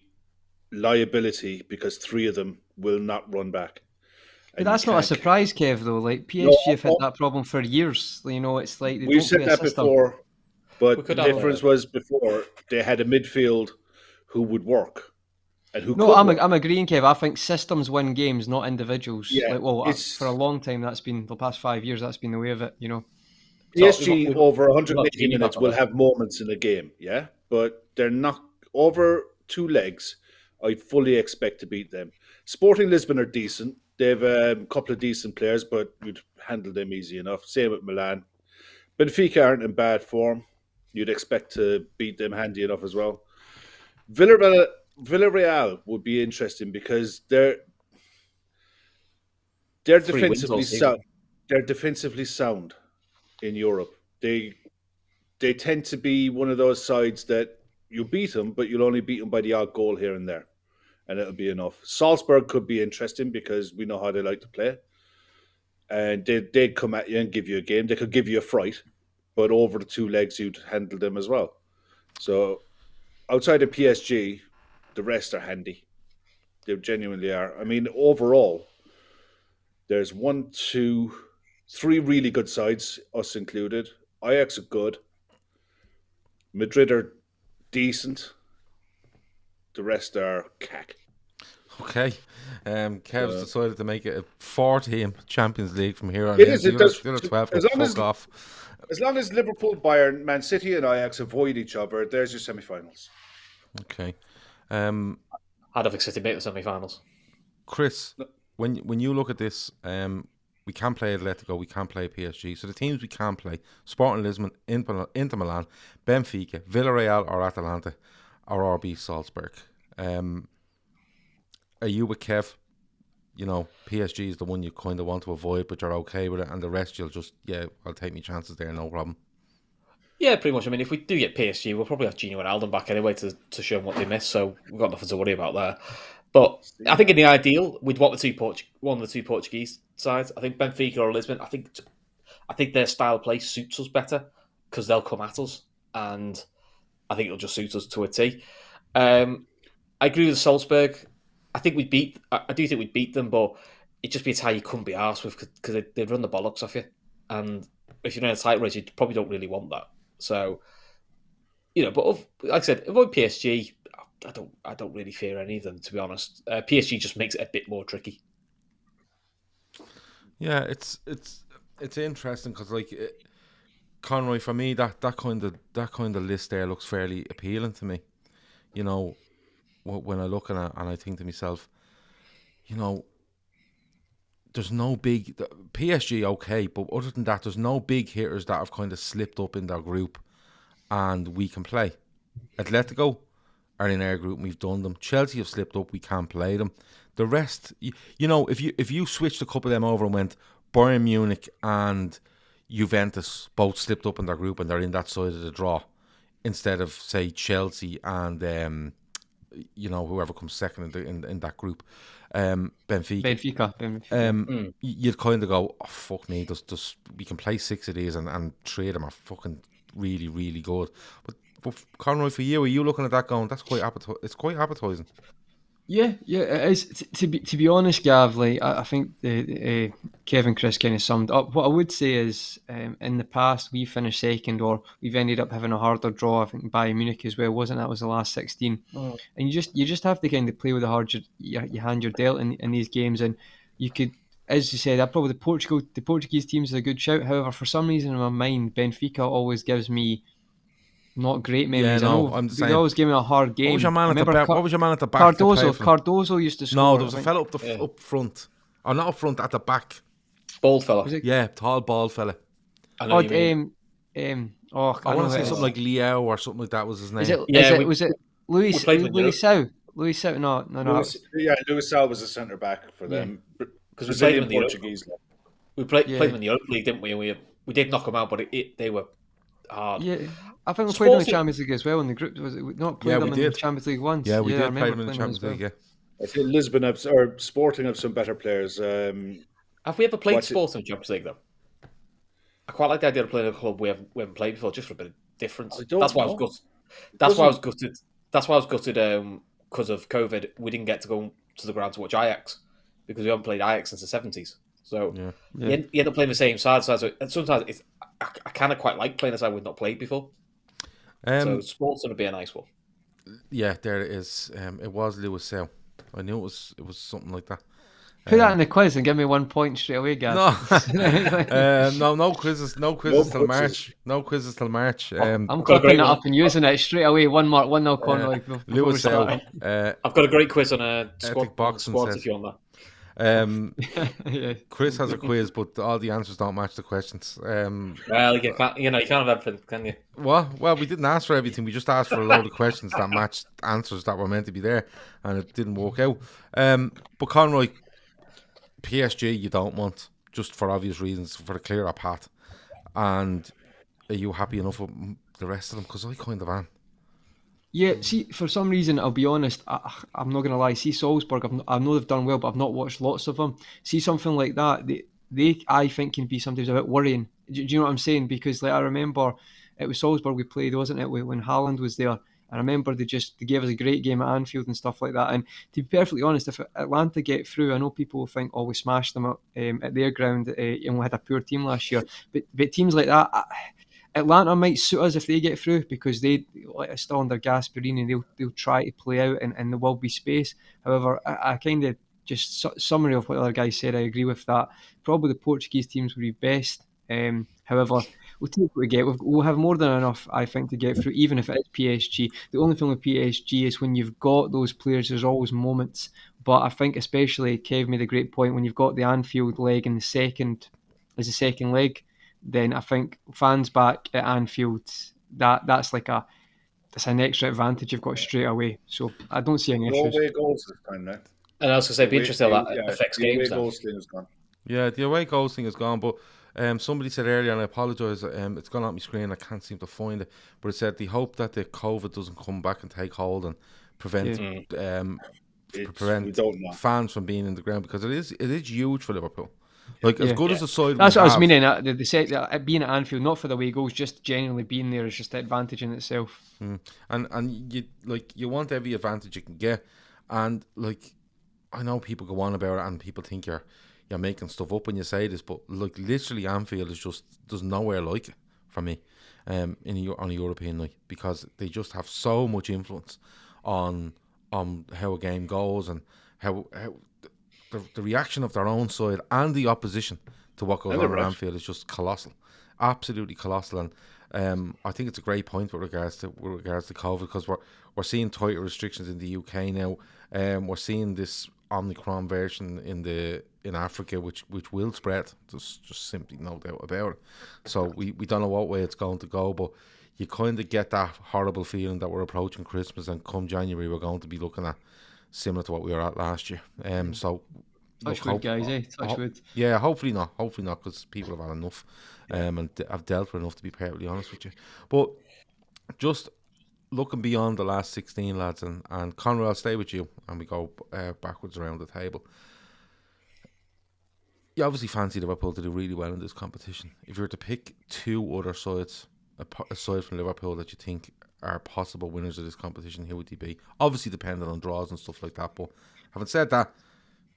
liability because 3 of them will not run back. But that's not a surprise, Kev, though. Like, PSG have had that problem for years. You know, it's like they we've don't said play a that system. before, but the difference was before they had a midfield who would work. And who No, I'm agreeing, Kev. I think systems win games, not individuals. Yeah, for a long time, that's been the past 5 years. That's been the way of it. You know, PSG over 180 minutes will have moments in a game, yeah, but they're not over 2 legs. I fully expect to beat them. Sporting Lisbon are decent. They have a couple of decent players, but you'd handle them easy enough. Same with Milan. Benfica aren't in bad form. You'd expect to beat them handy enough as well. Villarreal would be interesting because they're defensively sound. They're defensively sound in Europe. They tend to be one of those sides that you beat them, but you'll only beat them by the odd goal here and there, and it'll be enough. Salzburg could be interesting because we know how they like to play, and they'd come at you and give you a game. They could give you a fright, but over the 2 legs, you'd handle them as well. So outside of PSG, the rest are handy. They genuinely are. I mean, overall, there's 1, 2, 3 really good sides, us included. Ajax are good. Madrid are decent. The rest are cack. Okay. Kev's decided to make it a 4-team Champions League from here on It in. is. It does. The other 12 As long as Liverpool, Bayern, Man City and Ajax avoid each other, there's your semi-finals. Okay. I don't think City make the semi-finals. Chris, when you look at this, we can't play Atletico, we can't play PSG. So the teams we can play: Sporting Lisbon, Inter Milan, Benfica, Villarreal or Atalanta, or RB Salzburg. Are you with Kev? You know, PSG is the one you kind of want to avoid, but you're okay with it, and the rest you'll just, I'll take my chances there, no problem. Yeah, pretty much. I mean, if we do get PSG, we'll probably have Gino and Alden back anyway to show them what they missed, so we've got nothing to worry about there. But I think in the ideal, we'd want one of the 2 Portuguese sides. I think Benfica or Lisbon, I think their style of play suits us better because they'll come at us, and I think it'll just suit us to a T. I agree with Salzburg. I do think we'd beat them, but it'd just be a tie you couldn't be arsed with because they'd run the bollocks off you. And if you're in a tight race, you probably don't really want that. So, but like I said, avoid PSG. I don't really fear any of them, to be honest. PSG just makes it a bit more tricky. Yeah, it's interesting because Conroy, for me, that kind of list there looks fairly appealing to me. You know, when I look at it and I think to myself, there's no big PSG, okay, but other than that, there's no big hitters that have kind of slipped up in their group, and we can play. Atletico are in our group, and we've done them. Chelsea have slipped up, we can't play them. The rest, if you switched a couple of them over and went Bayern Munich and Juventus both slipped up in their group and they're in that side of the draw, instead of say Chelsea and whoever comes second in that group, Benfica. You'd kind of go, oh fuck me, we can play 6 of these and 3 of them are fucking really, really good. But Conroy, for you, are you looking at that going, that's quite it's quite appetizing? Yeah, it is. To be honest, Gav, I think Kev and Chris kind of summed up. What I would say is, in the past, we finished second, or we've ended up having a harder draw. I think Bayern Munich as well, wasn't that? Was the last 16, and you just have to kind of play with the hard you hand you're dealt in these games, and you could as you said, probably the Portuguese teams are a good shout. However, for some reason in my mind, Benfica always gives me not great memories. Yeah, I no, know I'm the they same. always give me a hard game. What was your man I at the remember back? What was your man at the back? that played for them? Cardozo used to score. No, there was I a think. fella up front. Or not up front, at the back. Bald fella. Was it? Yeah, tall, bald fella. I know what you mean. I want to say it is. something like Leo or something like that was his name. Was it Luis Sau? Luis Sau? No. Luis Sau was a centre back for them. Because we played them in the Portuguese. We played them in the Europa League, didn't we? And we did knock them out, but they were hard. Yeah, I think we played them in the Champions League as well in the group. Was it not played them in the Champions League once? Yeah, we did play them in the them Champions League. Yeah. I think Lisbon or Sporting have some better players. Have we ever played Sporting in the Champions League though? I quite like the idea of playing a club we haven't played before, just for a bit of difference. That's why I was gutted. That's why I was gutted. That's why I was gutted because of COVID. We didn't get to go to the ground to watch Ajax because we haven't played Ajax since the 70s. So you end up playing the same side. So sometimes I kind of quite like playing a side we've not played before. So sport's going to be a nice one. Yeah, there it is. It was Luis Sau. I knew it was something like that. Put that in the quiz and give me 1 point straight away, guys. No quizzes till March. No quizzes till March. I'm clipping it up and using it straight away. 1-0 Conroy. Luis Sau. I've got a great quiz on a squad if you want that. Chris has a quiz, but all the answers don't match the questions. Well, you can't have everything, can you? Well, we didn't ask for everything. We just asked for a load of questions that matched answers that were meant to be there, and it didn't work out. But Conroy, PSG you don't want, just for obvious reasons, for a clearer path. And are you happy enough with the rest of them? Because I kind of am. Yeah, see, for some reason, I'll be honest, I'm not going to lie. See, Salzburg, I know they've done well, but I've not watched lots of them. See, something like that, they I think, can be sometimes a bit worrying. Do you know what I'm saying? Because I remember it was Salzburg we played, wasn't it, when Haaland was there. I remember they gave us a great game at Anfield and stuff like that. And to be perfectly honest, if Atlanta get through, I know people will think, we smashed them at their ground and we had a poor team last year. But teams like that... Atlanta might suit us if they get through because they still under Gasperini. They'll try to play out and there will be space. However, I kind of just summary of what the other guys said. I agree with that. Probably the Portuguese teams would be best. However, we'll take what we get. We'll have more than enough, I think, to get through, even if it is PSG. The only thing with PSG is when you've got those players, there's always moments. But I think especially Kev made a great point when you've got the Anfield leg and the second leg. Then I think fans back at Anfield, that's an extra advantage you've got straight away. So I don't see any issues. Away goals this time, mate. And I was going to say, it'd be interesting how that affects games. The away goals thing is gone. Yeah, the away goals thing is gone, but somebody said earlier, and I apologise, it's gone off my screen, I can't seem to find it, but it said they hope that the COVID doesn't come back and take hold and prevent fans from being in the ground, because it is huge for Liverpool. As good as the side, that's what I was meaning. They said that being at Anfield, not for the away goals, just genuinely being there is just an advantage in itself. And you want every advantage you can get, and I know people go on about it, and people think you're making stuff up when you say this, but literally Anfield is just, there's nowhere like it for me, on a European night, because they just have so much influence on how a game goes and how the reaction of their own side and the opposition to what goes on at Anfield is just colossal, absolutely colossal. And I think it's a great point with regards to COVID, because we're seeing tighter restrictions in the UK now. We're seeing this Omicron version in Africa, which will spread. There's just simply no doubt about it. So we don't know what way it's going to go, but you kind of get that horrible feeling that we're approaching Christmas, and come January we're going to be looking at similar to what we were at last year. So touch wood, guys, touch wood. Yeah, hopefully not, because people have had enough, and have dealt with enough, to be perfectly honest with you. But just looking beyond the last 16, lads, and Conroy, I'll stay with you, and we go backwards around the table. You obviously fancy Liverpool to do really well in this competition. If you were to pick two other sides aside from Liverpool that you think are possible winners of this competition, who would they be? Obviously depending on draws and stuff like that, but having said that,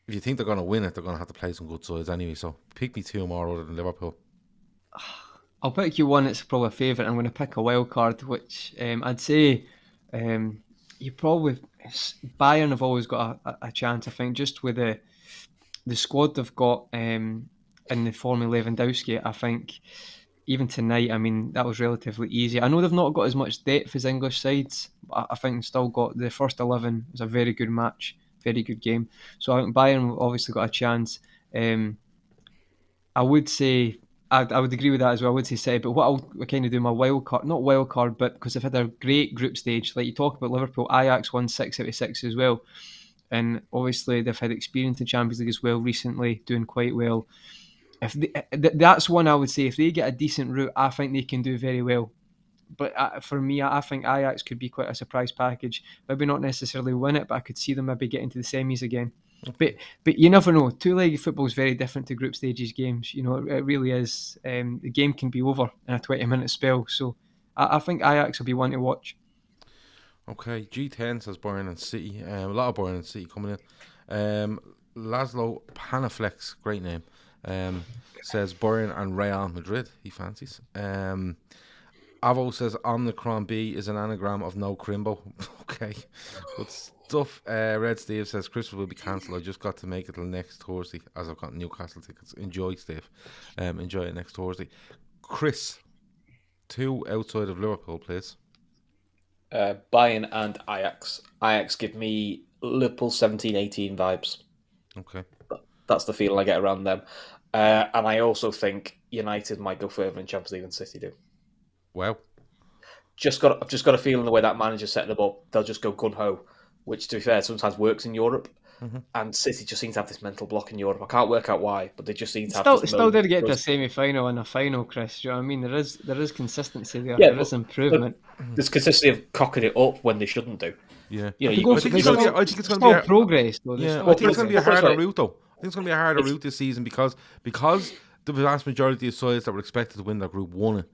if you think they're going to win it, they're going to have to play some good sides anyway, so pick me two more other than Liverpool. I'll pick you one that's probably a favourite. I'm going to pick a wild card, which I'd say you probably... Bayern have always got a chance, I think, just with the the squad they've got in the form of Lewandowski, I think even tonight, I mean, that was relatively easy. I know they've not got as much depth as English sides, but I think they've still got the first 11 was a very good match, very good game. So I think Bayern obviously got a chance. I would say, I would agree with that as well. I would say City, but what I'll kind of do my wild card, not wild card, but because they've had a great group stage. Like you talk about Liverpool, Ajax won 6 out of 6 as well. And obviously they've had experience in Champions League as well recently, doing quite well. If that's one I would say, if they get a decent route, I think they can do very well. But for me, I think Ajax could be quite a surprise package. Maybe not necessarily win it, but I could see them maybe getting to the semis again. But you never know. Two-legged football is very different to group stages games. You know, it really is. The game can be over in a 20-minute spell. So I think Ajax will be one to watch. Okay, G10 says Bayern and City. A lot of Bayern and City coming in. Laszlo Panaflex, great name, says Bayern and Real Madrid. He fancies. Avo says Omicron B is an anagram of no crimbo. Okay, good stuff. Red Steve says Christmas will be cancelled. I just got to make it till next Thursday as I've got Newcastle tickets. Enjoy, Steve. Enjoy it next Thursday. Chris, 2 outside of Liverpool, please. Bayern and Ajax. Ajax give me Liverpool 17-18 vibes. Okay. That's the feeling I get around them. And I also think United might go further in Champions League than City do. Wow. I've just got a feeling the way that manager set them up, they'll just go gun-ho, which, to be fair, sometimes works in Europe. Mm-hmm. And City just seem to have this mental block in Europe. I can't work out why, but they just seem to have this still did get to a semi-final and a final, Chris. Do you know what I mean? There is consistency there. Yeah, there is improvement. There's consistency of cocking it up when they shouldn't do. Yeah. You know, I think it's going to be progress, though. Yeah, I think it's going to be a harder route, though. I think it's going to be a harder route this season because the vast majority of sides that were expected to win that group won it.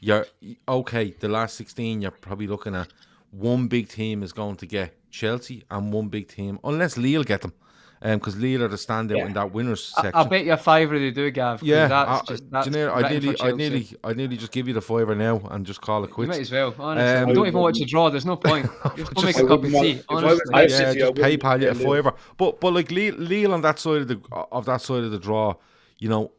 You're okay. The last 16, you're probably looking at one big team is going to get Chelsea and one big team, unless Lille get them, because Lille are the standout in that winners section. I'll bet you a fiver they do, Gav. Yeah, I'd nearly just give you the fiver now and just call it quits. You might as well. Honestly, don't even watch a draw. There's no point. Just go make a cup of tea. Honestly, just PayPal you a fiver. But like Lille on that side of the draw, you know,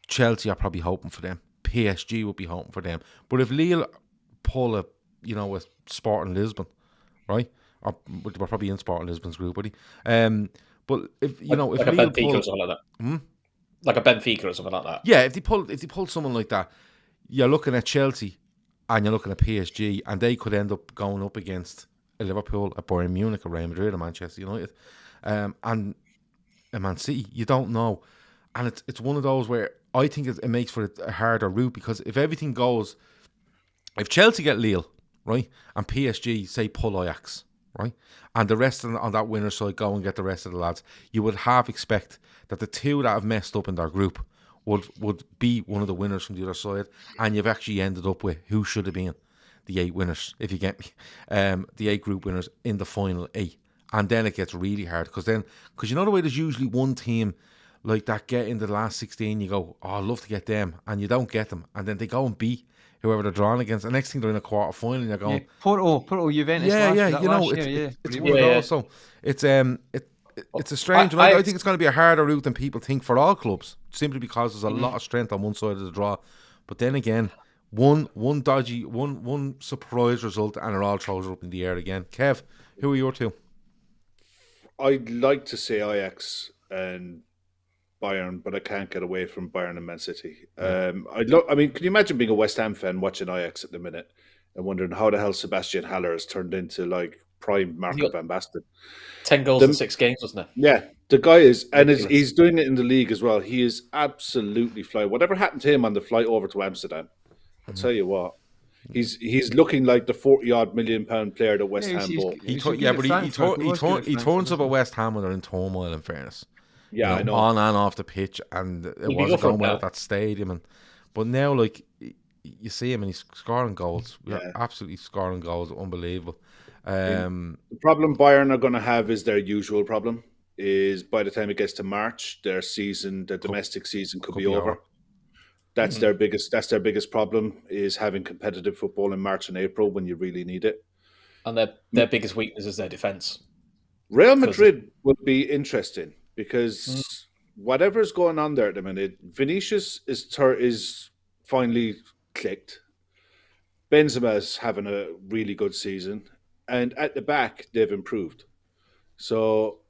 Chelsea are probably hoping for them. PSG would be hoping for them. But if Lille pull a Sporting Lisbon, right? Or we're probably in Sporting Lisbon's group, buddy. But if if like Lille a Benfica or something like that, like a Benfica or something like that. Yeah, if they pull someone like that, you're looking at Chelsea and you're looking at PSG, and they could end up going up against a Liverpool, a Bayern Munich, a Real Madrid, a Manchester United, and a Man City. You don't know, and it's one of those where I think it makes for a harder route because if everything goes, if Chelsea get Lille, right, and PSG say pull Ajax, right, and the rest on that winner side go and get the rest of the lads, you would half expect that the two that have messed up in their group would be one of the winners from the other side, and you've actually ended up with who should have been the 8 winners, if you get me, the 8 group winners in the final 8, and then it gets really hard because you know the way there's usually one team like that get in the last 16, you go, oh, I'd love to get them, and you don't get them, and then they go and beat whoever they're drawing against. The next thing they're in a quarter final, and you're going, Porto, Juventus. It's one of those. So it's a strange one. I think it's going to be a harder route than people think for all clubs, simply because there's a lot of strength on one side of the draw. But then again, one dodgy, one surprise result, and it all throws up in the air again. Kev, who are your two? I'd like to say Ajax and Bayern, but I can't get away from Bayern and Man City. I mean, can you imagine being a West Ham fan watching Ajax at the minute and wondering how the hell Sebastian Haller has turned into like prime Marco van Basten? 10 goals in 6 games, wasn't it? Yeah, the guy is, and he's doing it in the league as well. He is absolutely flying. Whatever happened to him on the flight over to Amsterdam, I'll tell you what. He's looking like the 40-odd million pound player that West Ham bought. He turns up at West Ham when they're in turmoil, in fairness. Yeah, I know. On and off the pitch, and it wasn't going well at that stadium. But now, like, you see him and he's scoring goals. Yeah, absolutely scoring goals. Unbelievable. The problem Bayern are going to have is their usual problem. Is by the time it gets to March, their domestic season could be over. That's their biggest problem, is having competitive football in March and April when you really need it. And their biggest weakness is their defence. Real Madrid would be interesting because whatever's going on there at the minute, Vinicius is finally clicked. Benzema's having a really good season, and at the back they've improved. So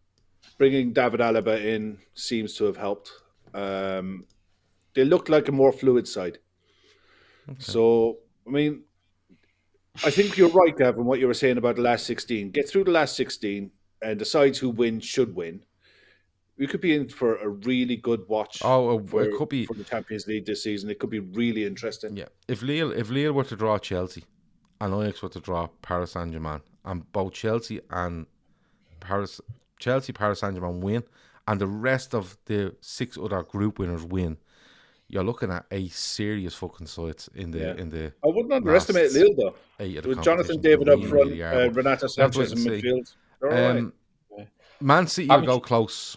bringing David Alaba in seems to have helped. They look like a more fluid side. Okay. So I mean, I think you're right, Gavin, what you were saying about the last 16. Get through the last 16, and the sides who win should win. We could be in for a really good watch. It could be for the Champions League this season. It could be really interesting. Yeah, if Lille were to draw Chelsea, and Ajax were to draw Paris Saint-Germain, and both Chelsea, Paris Saint-Germain win, and the rest of the 6 other group winners win, you're looking at a serious fucking side in the. I wouldn't underestimate Lille though. With Jonathan David up front, Renato Sanchez in midfield. Right. Man City will go close.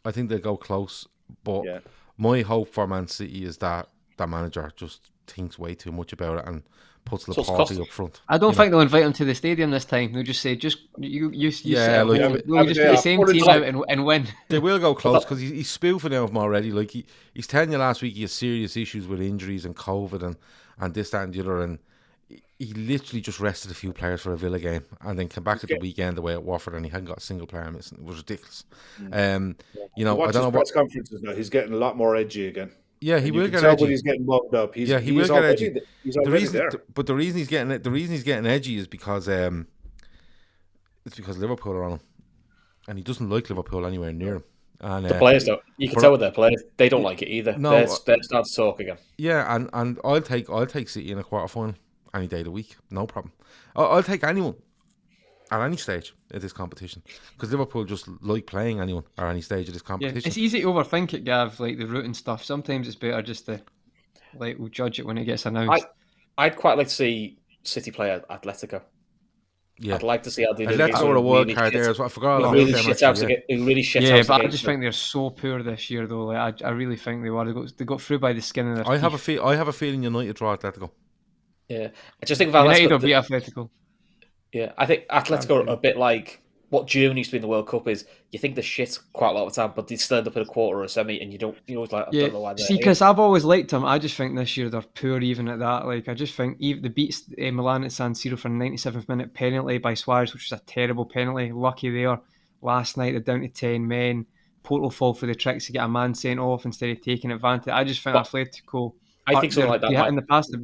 I think they'll go close, but my hope for Man City is that the manager just thinks way too much about it and puts Laporte up front. I don't think they'll invite him to the stadium this time. They'll just say, you sit at home. We'll just put the same team out and win. They will go close because he's spoofing out of them already. Like he's telling you last week he has serious issues with injuries and COVID and this, that and the other, and he literally just rested a few players for a Villa game and then came back at the weekend away at Watford and he hadn't got a single player missing. It was ridiculous. You know, I don't know what press conferences now. He's getting a lot more edgy again. Yeah, he will get edgy. When he's getting wound up. He will get edgy. He's already there. But the reason he's getting edgy is because it's because Liverpool are on him, and he doesn't like Liverpool anywhere near him. And the players don't. You can tell with their players, they don't like it either. No, they're starting to talk again. Yeah, and I'll take City in a quarter final any day of the week, no problem. I'll take anyone at any stage of this competition because Liverpool just like playing anyone at any stage of this competition. Yeah, it's easy to overthink it, Gav, like the route and stuff. Sometimes it's better just to we'll judge it when it gets announced. I'd quite like to see City play at Atletico. Yeah, I'd like to see how they do. Atletico are a wild card there as well. I forgot about really them. Really shit. Yeah, but I just think they're so poor this year, though. Like I really think they were. They got through by the skin of their teeth. I have a feeling United draw Atletico. Yeah, I just think United will beat Atletico. Yeah, I think Atletico are a bit like what Germany used to be in the World Cup is. You think they're shit quite a lot of the time, but they stand up in a quarter or a semi, and you always like, I don't know why they're because I've always liked them. I just think this year they're poor even at that. Like, I just think they beat Milan at San Siro for a 97th minute penalty by Suarez, which was a terrible penalty. Lucky there. Last night they're down to 10 men. Porto fall for the tricks to get a man sent off instead of taking advantage. I just think Atletico. I think something like that. In the past,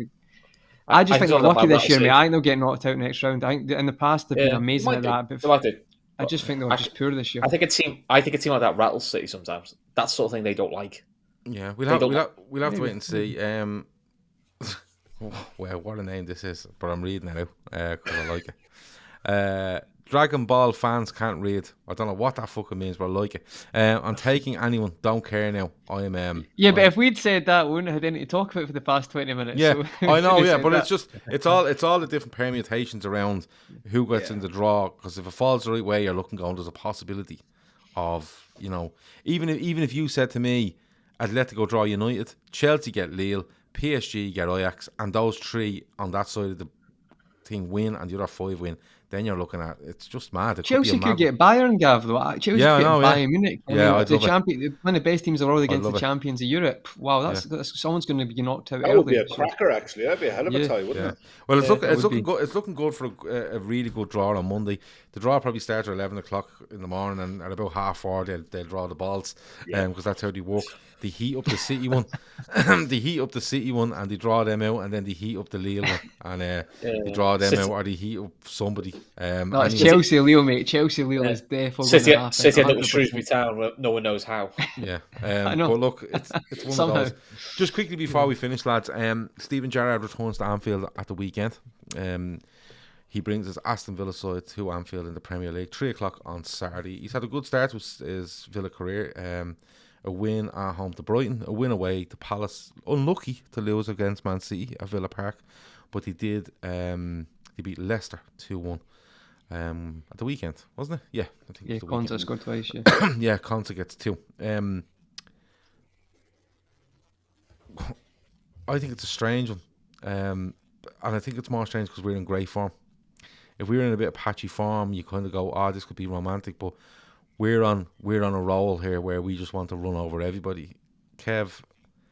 I just think they're lucky this year, mate. I think they'll get knocked out next round. I think in the past they've been amazing at that, but I just think they're just poor this year. I think a team like that rattles City sometimes. That sort of thing they don't like. Yeah, we'll have to wait and see. Well, what a name this is, but I'm reading it out because I like it. Dragon Ball fans can't read. I don't know what that fucking means, but I like it. I'm taking anyone. Don't care now. I'm. But if we'd said that, we wouldn't have had anything to talk about for the past 20 minutes. Yeah, so I know. Yeah, but it's all the different permutations around who gets in the draw. Because if it falls the right way, you're looking going. There's a possibility of even if you said to me, Atletico draw United, Chelsea get Lille, PSG get Ajax, and those 3 on that side of the thing win, and the other 5 win. Then you're looking at it's just mad. Chelsea could get Bayern, Gav, though. Chelsea could get Bayern Munich. One of the best teams in the world against the champions of Europe. Wow, that's someone's going to be knocked out. That would be a cracker, actually. That'd be a hell of a tie, wouldn't it? Well, it's looking good for a really good draw on Monday. The draw probably starts at 11 o'clock in the morning, and at about 4:30 they'll draw the balls, because that's how they work. They heat up the City one, and they draw them out, and then they heat up the Lille one, and they draw them out, or they heat up somebody. It's Chelsea Lille, mate. Chelsea Lille is definitely City end up with Shrewsbury Town, where no one knows how. Yeah, I know. But look, it's one of those. Just quickly before we finish, lads, Steven Gerrard returns to Anfield at the weekend. He brings his Aston Villa side to Anfield in the Premier League, 3 o'clock on Saturday. He's had a good start with his Villa career. A win at home to Brighton, a win away to Palace. Unlucky to lose against Man City at Villa Park, but he did. He beat Leicester 2-1 at the weekend, wasn't it? Yeah, I think. Yeah, Konsa scored twice. Yeah, yeah, Konsa gets 2. I think it's a strange one, and I think it's more strange because we're in great form. If we were in a bit of patchy form, you kind of go, "Oh, this could be romantic," but we're on a roll here where we just want to run over everybody. Kev,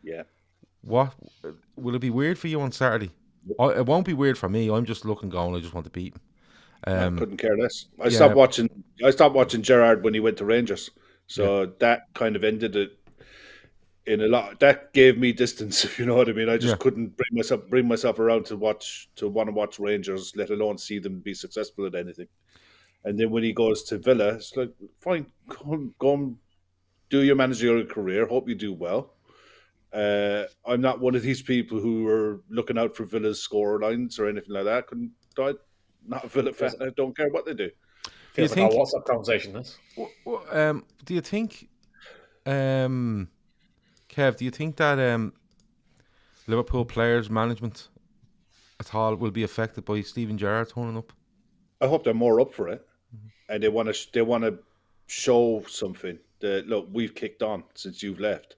Yeah. what will it be weird for you on Saturday? It won't be weird for me. I'm just looking, going, I just want to beat him. I couldn't care less. I yeah. stopped watching Gerrard when he went to Rangers. So that kind of ended it in a lot. That gave me distance, if you know what I mean. I just couldn't bring myself around to want to watch Rangers, let alone see them be successful at anything. And then when he goes to Villa, it's like, fine, go and do your managerial career. Hope you do well. I'm not one of these people who are looking out for Villa's score lines or anything like that. Not a Villa fan. I don't care what they do. Feels like our WhatsApp conversation. This. Do you think, Kev? Do you think that Liverpool players' management at all will be affected by Steven Gerrard turning up? I hope they're more up for it, and they want to show something. That look, we've kicked on since you've left.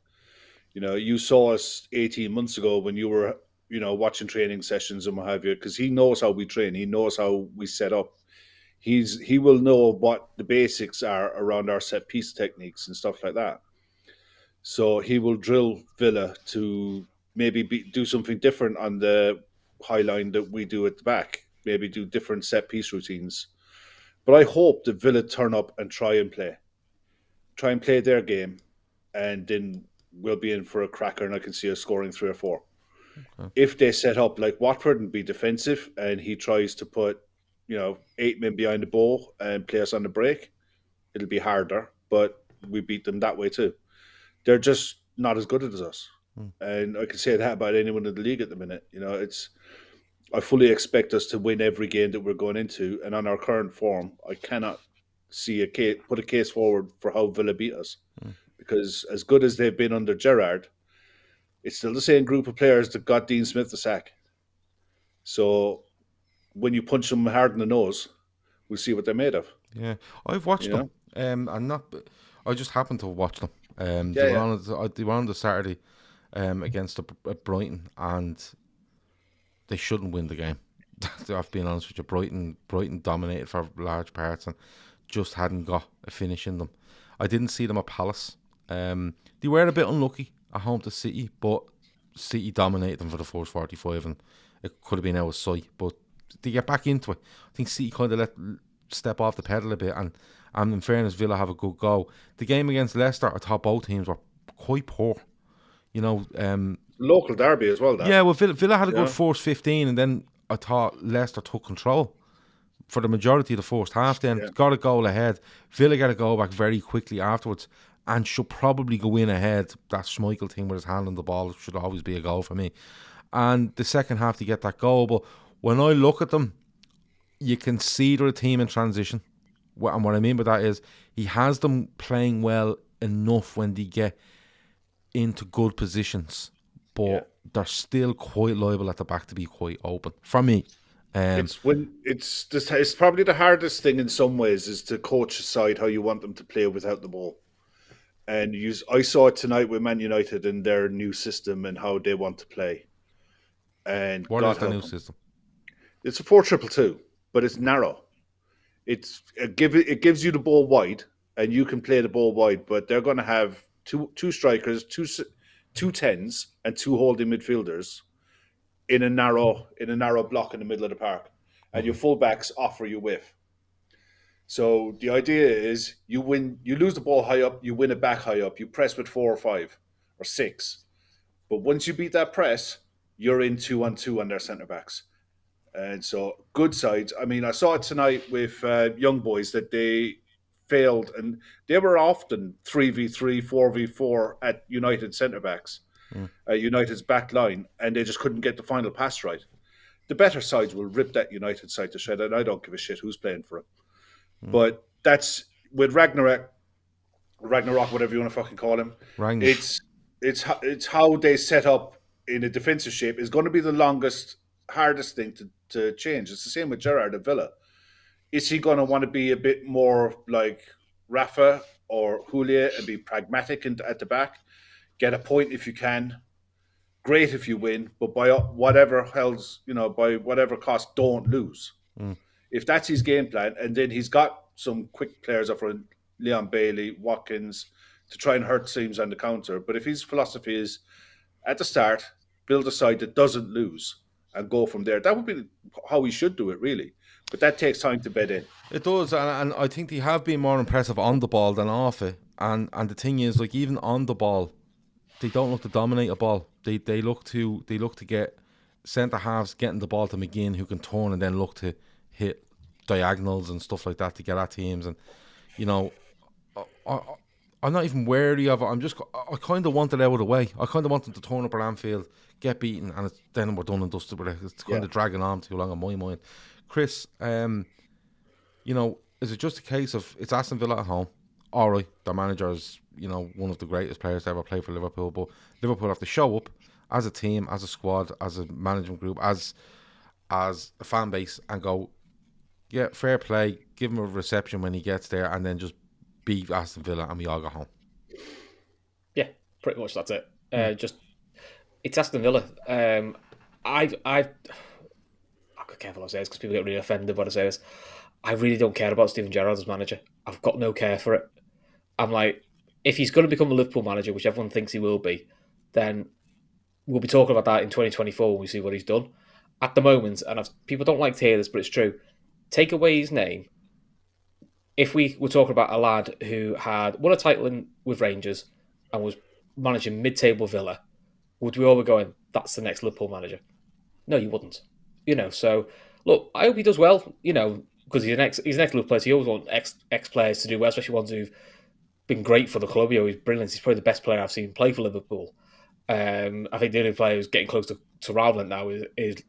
You know, you saw us 18 months ago when you were, watching training sessions and what have you, because he knows how we train. He knows how we set up. He will know what the basics are around our set piece techniques and stuff like that. So he will drill Villa to maybe do something different on the high line that we do at the back. Maybe do different set piece routines. But I hope that Villa turn up and try and play their game, and then we'll be in for a cracker, and I can see us scoring 3 or 4. Okay. If they set up like Watford and be defensive, and he tries to put 8 men behind the ball and play us on the break, it'll be harder, but we beat them that way too. They're just not as good as us. And I can say that about anyone in the league at the minute. I fully expect us to win every game that we're going into, and on our current form, I cannot see put a case forward for how Villa beat us. Because as good as they've been under Gerrard, it's still the same group of players that got Dean Smith the sack. So when you punch them hard in the nose, we'll see what they're made of. Yeah, I've watched them. I just happened to watch them. They were on the Saturday against Brighton, and they shouldn't win the game. I've been honest with you. Brighton dominated for large parts and just hadn't got a finish in them. I didn't see them at Palace. They were a bit unlucky at home to City, but City dominated them for the first 45, and it could have been out of sight. But to get back into it, I think City kind of let step off the pedal a bit, and in fairness, Villa have a good go. The game against Leicester, I thought both teams were quite poor. Local derby as well. That. Yeah, well, Villa had a good first 15, and then I thought Leicester took control for the majority of the first half. Then got a goal ahead. Villa got a goal back very quickly afterwards, and should probably go in ahead. That Schmeichel thing with his hand on the ball should always be a goal for me. And the second half, to get that goal. But when I look at them, you can see they're a team in transition. And what I mean by that is he has them playing well enough when they get into good positions, but they're still quite liable at the back to be quite open. For me, it's probably the hardest thing in some ways is to coach a side how you want them to play without the ball. And I saw it tonight with Man United and their new system and how they want to play. And what is the new system? It's a 4-2-2, but it's narrow. It gives you the ball wide, and you can play the ball wide. But they're going to have two strikers, two tens, and 2 holding midfielders in a narrow block in the middle of the park, and your fullbacks offer you width. So the idea is you lose the ball high up, you win it back high up, you press with 4 or 5 or 6. But once you beat that press, you're in 2-on-2 on their centre backs. And so good sides. I mean, I saw it tonight with young boys that they failed, and they were often 3v3, 4v4 at United centre backs, United's back line, and they just couldn't get the final pass right. The better sides will rip that United side to shred, and I don't give a shit who's playing for it. But that's with Ragnarok, whatever you want to fucking call him. Rangnick. It's how they set up in a defensive shape is going to be the hardest thing to change. It's the same with Gerrard at Villa. Is he going to want to be a bit more like Rafa or Julia and be pragmatic at the back? Get a point if you can. Great if you win, but by whatever cost, don't lose. If that's his game plan, and then he's got some quick players up front Leon Bailey, Watkins, to try and hurt teams on the counter. But if his philosophy is at the start, build a side that doesn't lose and go from there, that would be how we should do it, really. But that takes time to bed in. It does, and I think they have been more impressive on the ball than off it. And the thing is, like, even on the ball, they don't look to dominate a ball. They look to get centre halves getting the ball to McGinn, who can turn and then look to hit diagonals and stuff like that to get at teams. And you know, I'm not even wary of it. I kind of want it out of the way. I kind of want them to turn up at Anfield, get beaten, and then we're done and dusted with it. It's kind of dragging on too long in my mind. Chris, you know, is it just a case of it's Aston Villa at home? All right, their manager is, you know, one of the greatest players to ever play for Liverpool, but Liverpool have to show up as a team, as a squad, as a management group, as a fan base, and go, yeah, fair play, give him a reception when he gets there, and then just beat Aston Villa and we all go home. Yeah, pretty much that's it. Just it's Aston Villa. I'm careful I say this because people get really offended when I say this. I really don't care about Steven Gerrard as manager. I've got no care for it. I'm like, if he's going to become a Liverpool manager, which everyone thinks he will be, then we'll be talking about that in 2024 when we see what he's done. At the moment, and people don't like to hear this, but it's true, take away his name. If we were talking about a lad who had won a title with Rangers and was managing mid-table Villa, would we all be going, that's the next Liverpool manager? No, you wouldn't. You know, so, look, I hope he does well, you know, because he's an ex-Liverpool player, so you always want ex-players to do well, especially ones who've been great for the club. You know, he's brilliant. He's probably the best player I've seen play for Liverpool. I think the only player who's getting close to rivaling now is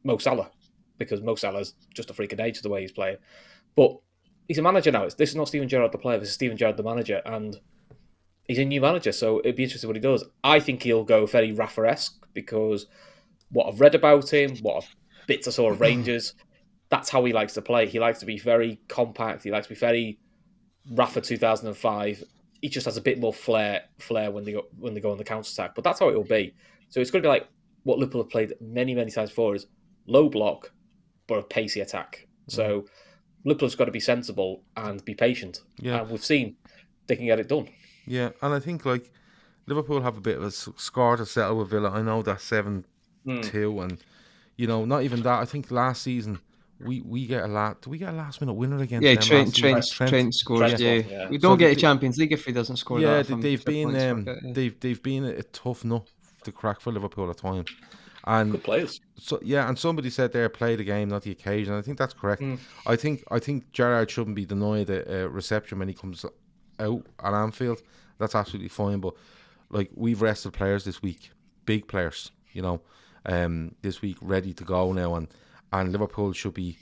Mo Salah, because Mo Salah's just a freak of nature the way he's playing. But he's a manager now. This is not Steven Gerrard the player. This is Steven Gerrard the manager, and he's a new manager, so it'd be interesting what he does. I think he'll go very Rafa-esque because what I've read about him, bits I saw of Rangers, that's how he likes to play. He likes to be very compact. He likes to be very Rafa 2005. He just has a bit more flair when they go on the counter attack. But that's how it will be. So it's going to be like what Liverpool have played many, many times before, is low block but a pacey attack. So Liverpool's got to be sensible and be patient. Yeah. And we've seen they can get it done. Yeah, and I think like Liverpool have a bit of a score to settle with Villa. I know that's 7-2, and you know, not even that. I think last season we get a lot. Do we get a last minute winner against them? Trent scored. Yeah. We don't get a Champions League if he doesn't score. Yeah, that they've been a tough nut to crack for Liverpool at times. And good players. So yeah, and somebody said there, play the game, not the occasion. I think that's correct. I think Gerrard shouldn't be denied a reception when he comes out at Anfield. That's absolutely fine. But like, we've rested players this week, big players, you know, this week ready to go now, and Liverpool should be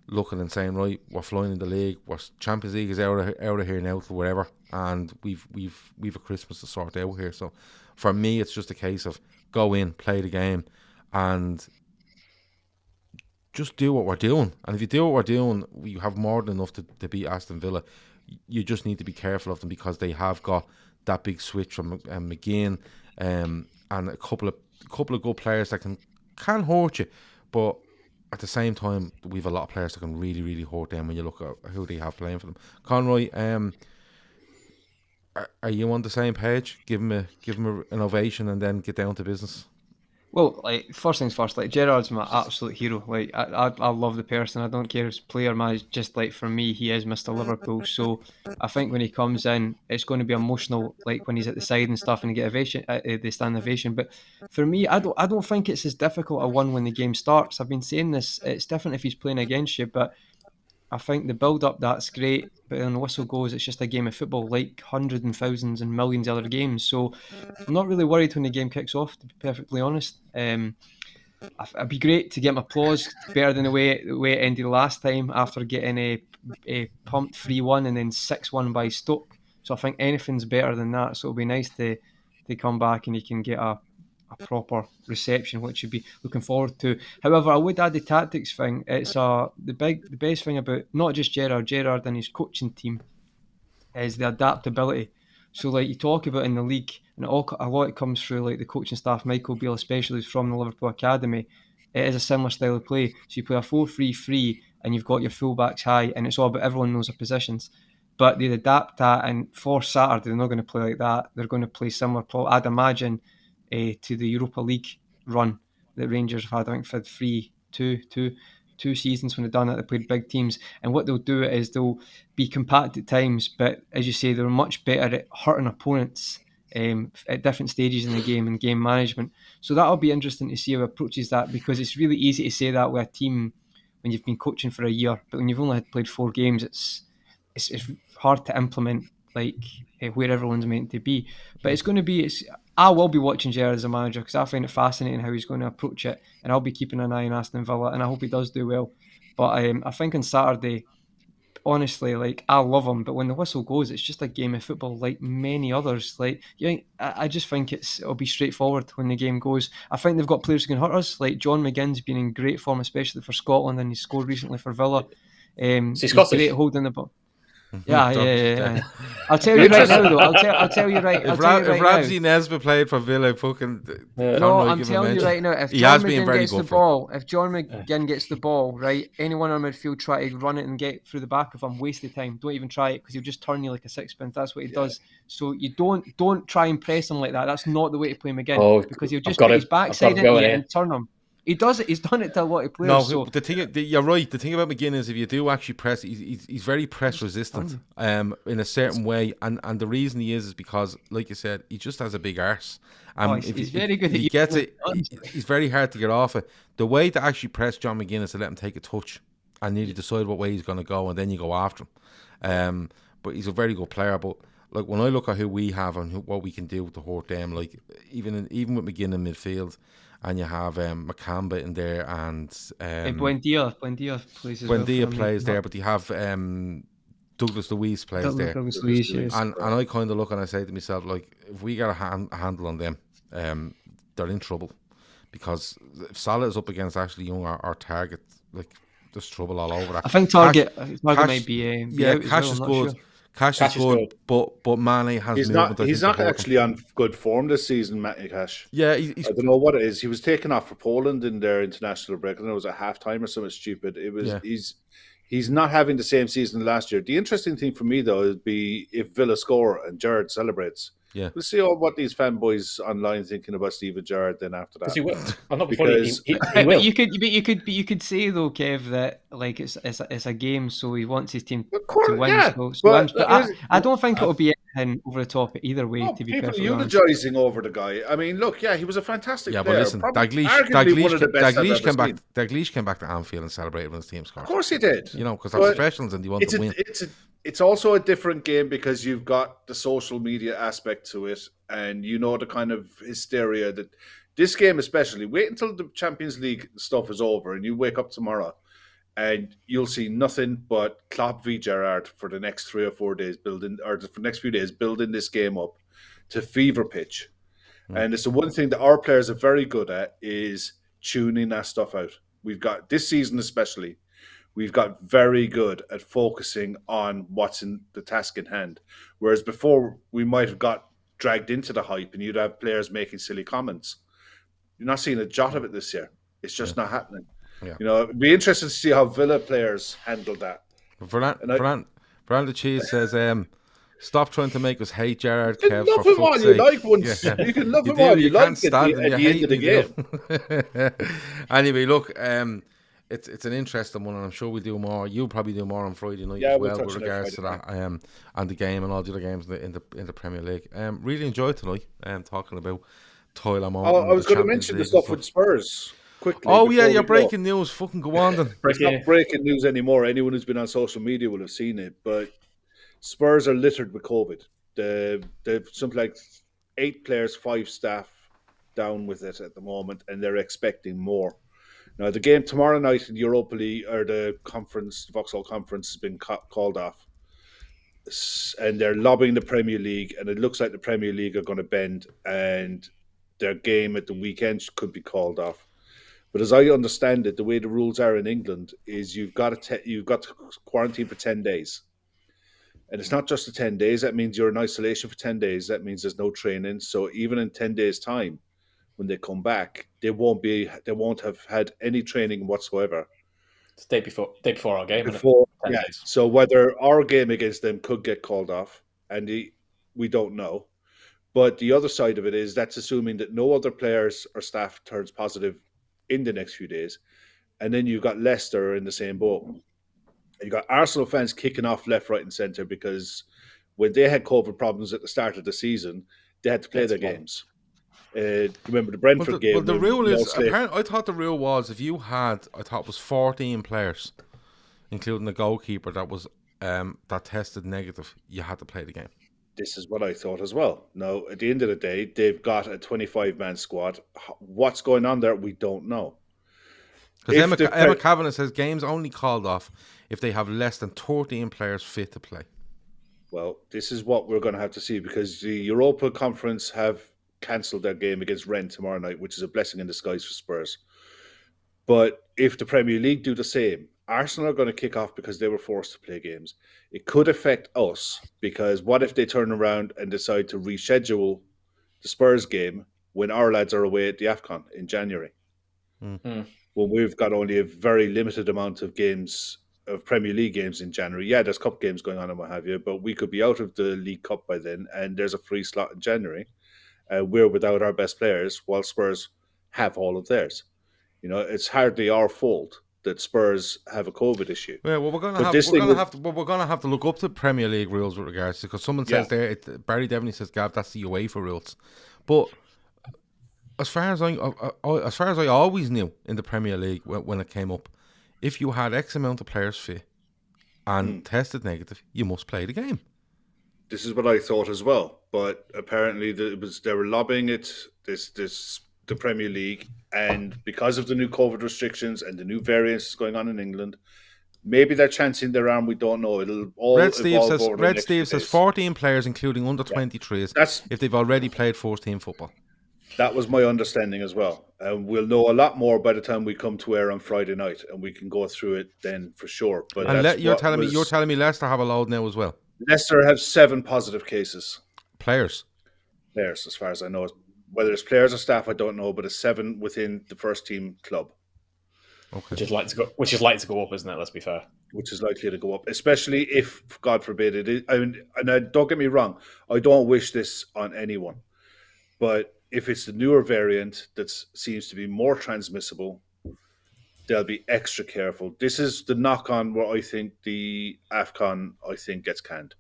looking and saying, right, we're flying in the league, we're Champions League is out of here now to wherever, and we've a Christmas to sort out here. So for me, it's just a case of go in, play the game, and just do what we're doing. And if you do what we're doing, you have more than enough to beat Aston Villa. You just need to be careful of them because they have got that big switch from McGinn and a couple of good players that can hurt you, but at the same time, we have a lot of players that can really, really hurt them when you look at who they have playing for them. Conroy, are you on the same page? Give him an ovation and then get down to business. Well, like, first things first, like, Gerrard's my absolute hero. Like, I love the person. I don't care if it's player, man. Just like, for me, he is Mr. Liverpool. So I think when he comes in, it's going to be emotional, like when he's at the side and stuff, and you get ovation, the stand ovation. But for me, I don't think it's as difficult a one when the game starts. I've been saying this. It's different if he's playing against you, but I think the build-up, that's great, but when the whistle goes, it's just a game of football, like hundreds and thousands and millions of other games. So I'm not really worried when the game kicks off, to be perfectly honest. It'd be great to get him applause, better than the way it ended last time after getting a pumped 3-1 and then 6-1 by Stoke. So I think anything's better than that. So it'll be nice to come back and he can get a proper reception, which you'd be looking forward to. However, I would add the tactics thing. It's the best thing about not just Gerrard and his coaching team is the adaptability. So like you talk about in the league, and a lot comes through like the coaching staff. Michael Beale especially is from the Liverpool Academy. It is a similar style of play. So you play a 4-3-3 and you've got your fullbacks high, and it's all about everyone knows their positions. but they'd adapt that, and for Saturday they're not going to play like that. They're going to play similar, I'd imagine, to the Europa League run that Rangers have had. I think for two seasons when they've done it, they played big teams, and what they'll do is they'll be compact at times, but as you say, they're much better at hurting opponents at different stages in the game and game management. So that'll be interesting to see how he approaches that, because it's really easy to say that with a team when you've been coaching for a year, but when you've only played 4 games, it's hard to implement where everyone's meant to be. But it's going to be. I will be watching Gerrard as a manager because I find it fascinating how he's going to approach it, and I'll be keeping an eye on Aston Villa, and I hope he does do well. But I think on Saturday, honestly, I love him, but when the whistle goes, it's just a game of football like many others. I just think it'll be straightforward when the game goes. I think they've got players who can hurt us. Like John McGinn's been in great form, especially for Scotland, and he scored recently for Villa. He's Scottish. Great holding the ball. Yeah. I'll tell you right now, though. I'll tell you right. If Ramsey Nesbitt played for Villa, fucking no, I'm telling you right now. If John McGinn gets the ball, right, anyone on midfield try to run it and get through the back of him, waste of time. Don't even try it, because he'll just turn you like a sixpence. That's what he does. So you don't try and press him like that. That's not the way to play McGinn, because he'll just get his backside into you and turn him. He does it. He's done it to a lot of players. No, so. You're right. The thing about McGinn is if you do actually press, he's very press resistant in a certain way, and the reason he is because, like you said, he just has a big arse. He's very good. He gets it. He's very hard to get off it. The way to actually press John McGinn is to let him take a touch and nearly decide what way he's going to go, and then you go after him. But he's a very good player. But like when I look at who we have and what we can do to hurt them, like even with McGinn in midfield. And you have Makamba in there, and Buendia plays as well. Buendia plays there, but you have Douglas Luiz plays there. Douglas Luiz, yes. And I kind of look and I say to myself, like, if we get a handle on them, they're in trouble, because if Salah is up against Ashley Young, our target, like, there's trouble all over that. I think Target might be Cash is good. Sure. Cash is good, but Mane has he's not actually on good form this season, Matty Cash. Yeah, I don't know what it is. He was taken off for Poland in their international break, and it was at halftime or something stupid. It was he's not having the same season last year. The interesting thing for me though would be if Villa score and Gerrard celebrates. Yeah, we'll see what these fanboys online thinking about Steven Gerrard. Then after that, he will. I'm not because he will. But you could say though, Kev, that like it's a game, so he wants his team to win. Yeah, but I don't think it'll be anything over the top either way. To be people perfectly eulogizing over the guy. I mean, look, he was a fantastic player. But listen, Dalglish came back to Anfield and celebrated when his team scored. Of course he did. You know, because they're professionals and they want to win. It's also a different game because you've got the social media aspect to it, and you know the kind of hysteria that this game, especially. Wait until the Champions League stuff is over, and you wake up tomorrow, and you'll see nothing but Klopp v Gerrard for the next 3 or 4 days, for the next few days, building this game up to fever pitch. And it's the one thing that our players are very good at is tuning that stuff out. We've got this season especially. We've got very good at focusing on what's in the task in hand. Whereas before, we might have got dragged into the hype and you'd have players making silly comments. You're not seeing a jot of it this year. It's just not happening. Yeah. You know, it'd be interesting to see how Villa players handle that. Fernando Cheese says, stop trying to make us hate Gerrard, Kev. You can love him all you like once. Yeah. You can love him all you like at the end of the game. Anyway, look, it's an interesting one, and I'm sure we'll do more. You'll probably do more on Friday night as well with regards to that and the game and all the other games in the Premier League. Really enjoyed tonight talking about Tyler Morton. I was going to mention the stuff with Spurs quickly. Oh yeah, your breaking news. Fucking go on then. It's not breaking news anymore. Anyone who's been on social media will have seen it, but Spurs are littered with COVID. They've something like 8 players, 5 staff down with it at the moment, and they're expecting more. Now, the game tomorrow night in the Europa League, or the conference, the Vauxhall Conference, has been called off. And they're lobbying the Premier League, and it looks like the Premier League are going to bend, and their game at the weekend could be called off. But as I understand it, the way the rules are in England is you've got to quarantine for 10 days. And it's not just the 10 days. That means you're in isolation for 10 days. That means there's no training. So even in 10 days' time, when they come back, they won't have had any training whatsoever. It's day before our game. Before, innit? 10 yeah. days. So whether our game against them could get called off, and we don't know. But the other side of it is that's assuming that no other players or staff turns positive in the next few days. And then you've got Leicester in the same boat. You got Arsenal fans kicking off left, right, and centre because when they had COVID problems at the start of the season, they had to play their games. Remember the Brentford game? Well, the rule is mostly, apparently. I thought the rule was if you had, I thought it was 14 players, including the goalkeeper that was that tested negative, you had to play the game. this is what I thought as well. Now, at the end of the day, they've got a 25-man squad. What's going on there, we don't know. Because Emma Kavanagh says games only called off if they have less than 13 players fit to play. Well, this is what we're going to have to see because the Europa Conference have cancelled their game against Rennes tomorrow night, which is a blessing in disguise for Spurs. But if the Premier League do the same, Arsenal are going to kick off because they were forced to play games. It could affect us because what if they turn around and decide to reschedule the Spurs game when our lads are away at the AFCON in January? When we've got only a very limited amount of games, of Premier League games in January. Yeah, there's cup games going on and what have you, but we could be out of the League Cup by then and there's a free slot in January. We're without our best players while Spurs have all of theirs. You know, it's hardly our fault that Spurs have a COVID issue. Yeah, well, we're gonna have to look up the Premier League rules with regards to, because someone says Barry Devaney says, Gav, that's the UEFA rules. But as far as I always knew in the Premier League when it came up, if you had X amount of players fit and tested negative, you must play the game. This is what I thought as well, but apparently they were lobbying it. The Premier League, and because of the new COVID restrictions and the new variants going on in England, maybe they're chancing their arm. We don't know. It'll all Red Steve evolve says over the Red next Steve few says days. 14 players, including under 23s, if they've already played first team football. That was my understanding as well. And we'll know a lot more by the time we come to air on Friday night, and we can go through it then for sure. But And you're telling me Leicester have a load now as well. Leicester have 7 positive cases. Players, As far as I know. Whether it's players or staff, I don't know, but it's 7 within the first team club. Okay. Which is like to go up, isn't it? Let's be fair. Which is likely to go up, especially if, God forbid, it is. I mean, don't get me wrong, I don't wish this on anyone. But if it's the newer variant that seems to be more transmissible, they'll be extra careful. This is the knock on where I think the AFCON, gets canned.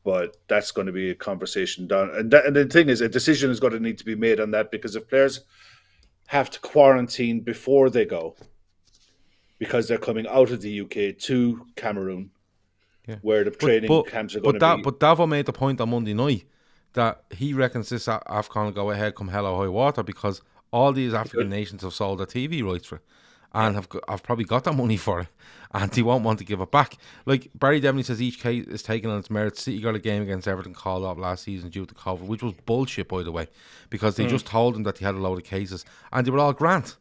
But that's going to be a conversation down. And the thing is, a decision is going to need to be made on that, because if players have to quarantine before they go, because they're coming out of the UK to Cameroon, where the training camps are going to be. But Davo made the point on Monday night that he reckons this AFCON will go ahead come hell or high water, because all these African nations have sold their TV rights for it and have probably got that money for it, and they won't want to give it back. Like Barry Devaney says, each case is taken on its merits. City got a game against Everton called off last season due to COVID, which was bullshit, by the way, because they just told them that they had a load of cases and they were all grand.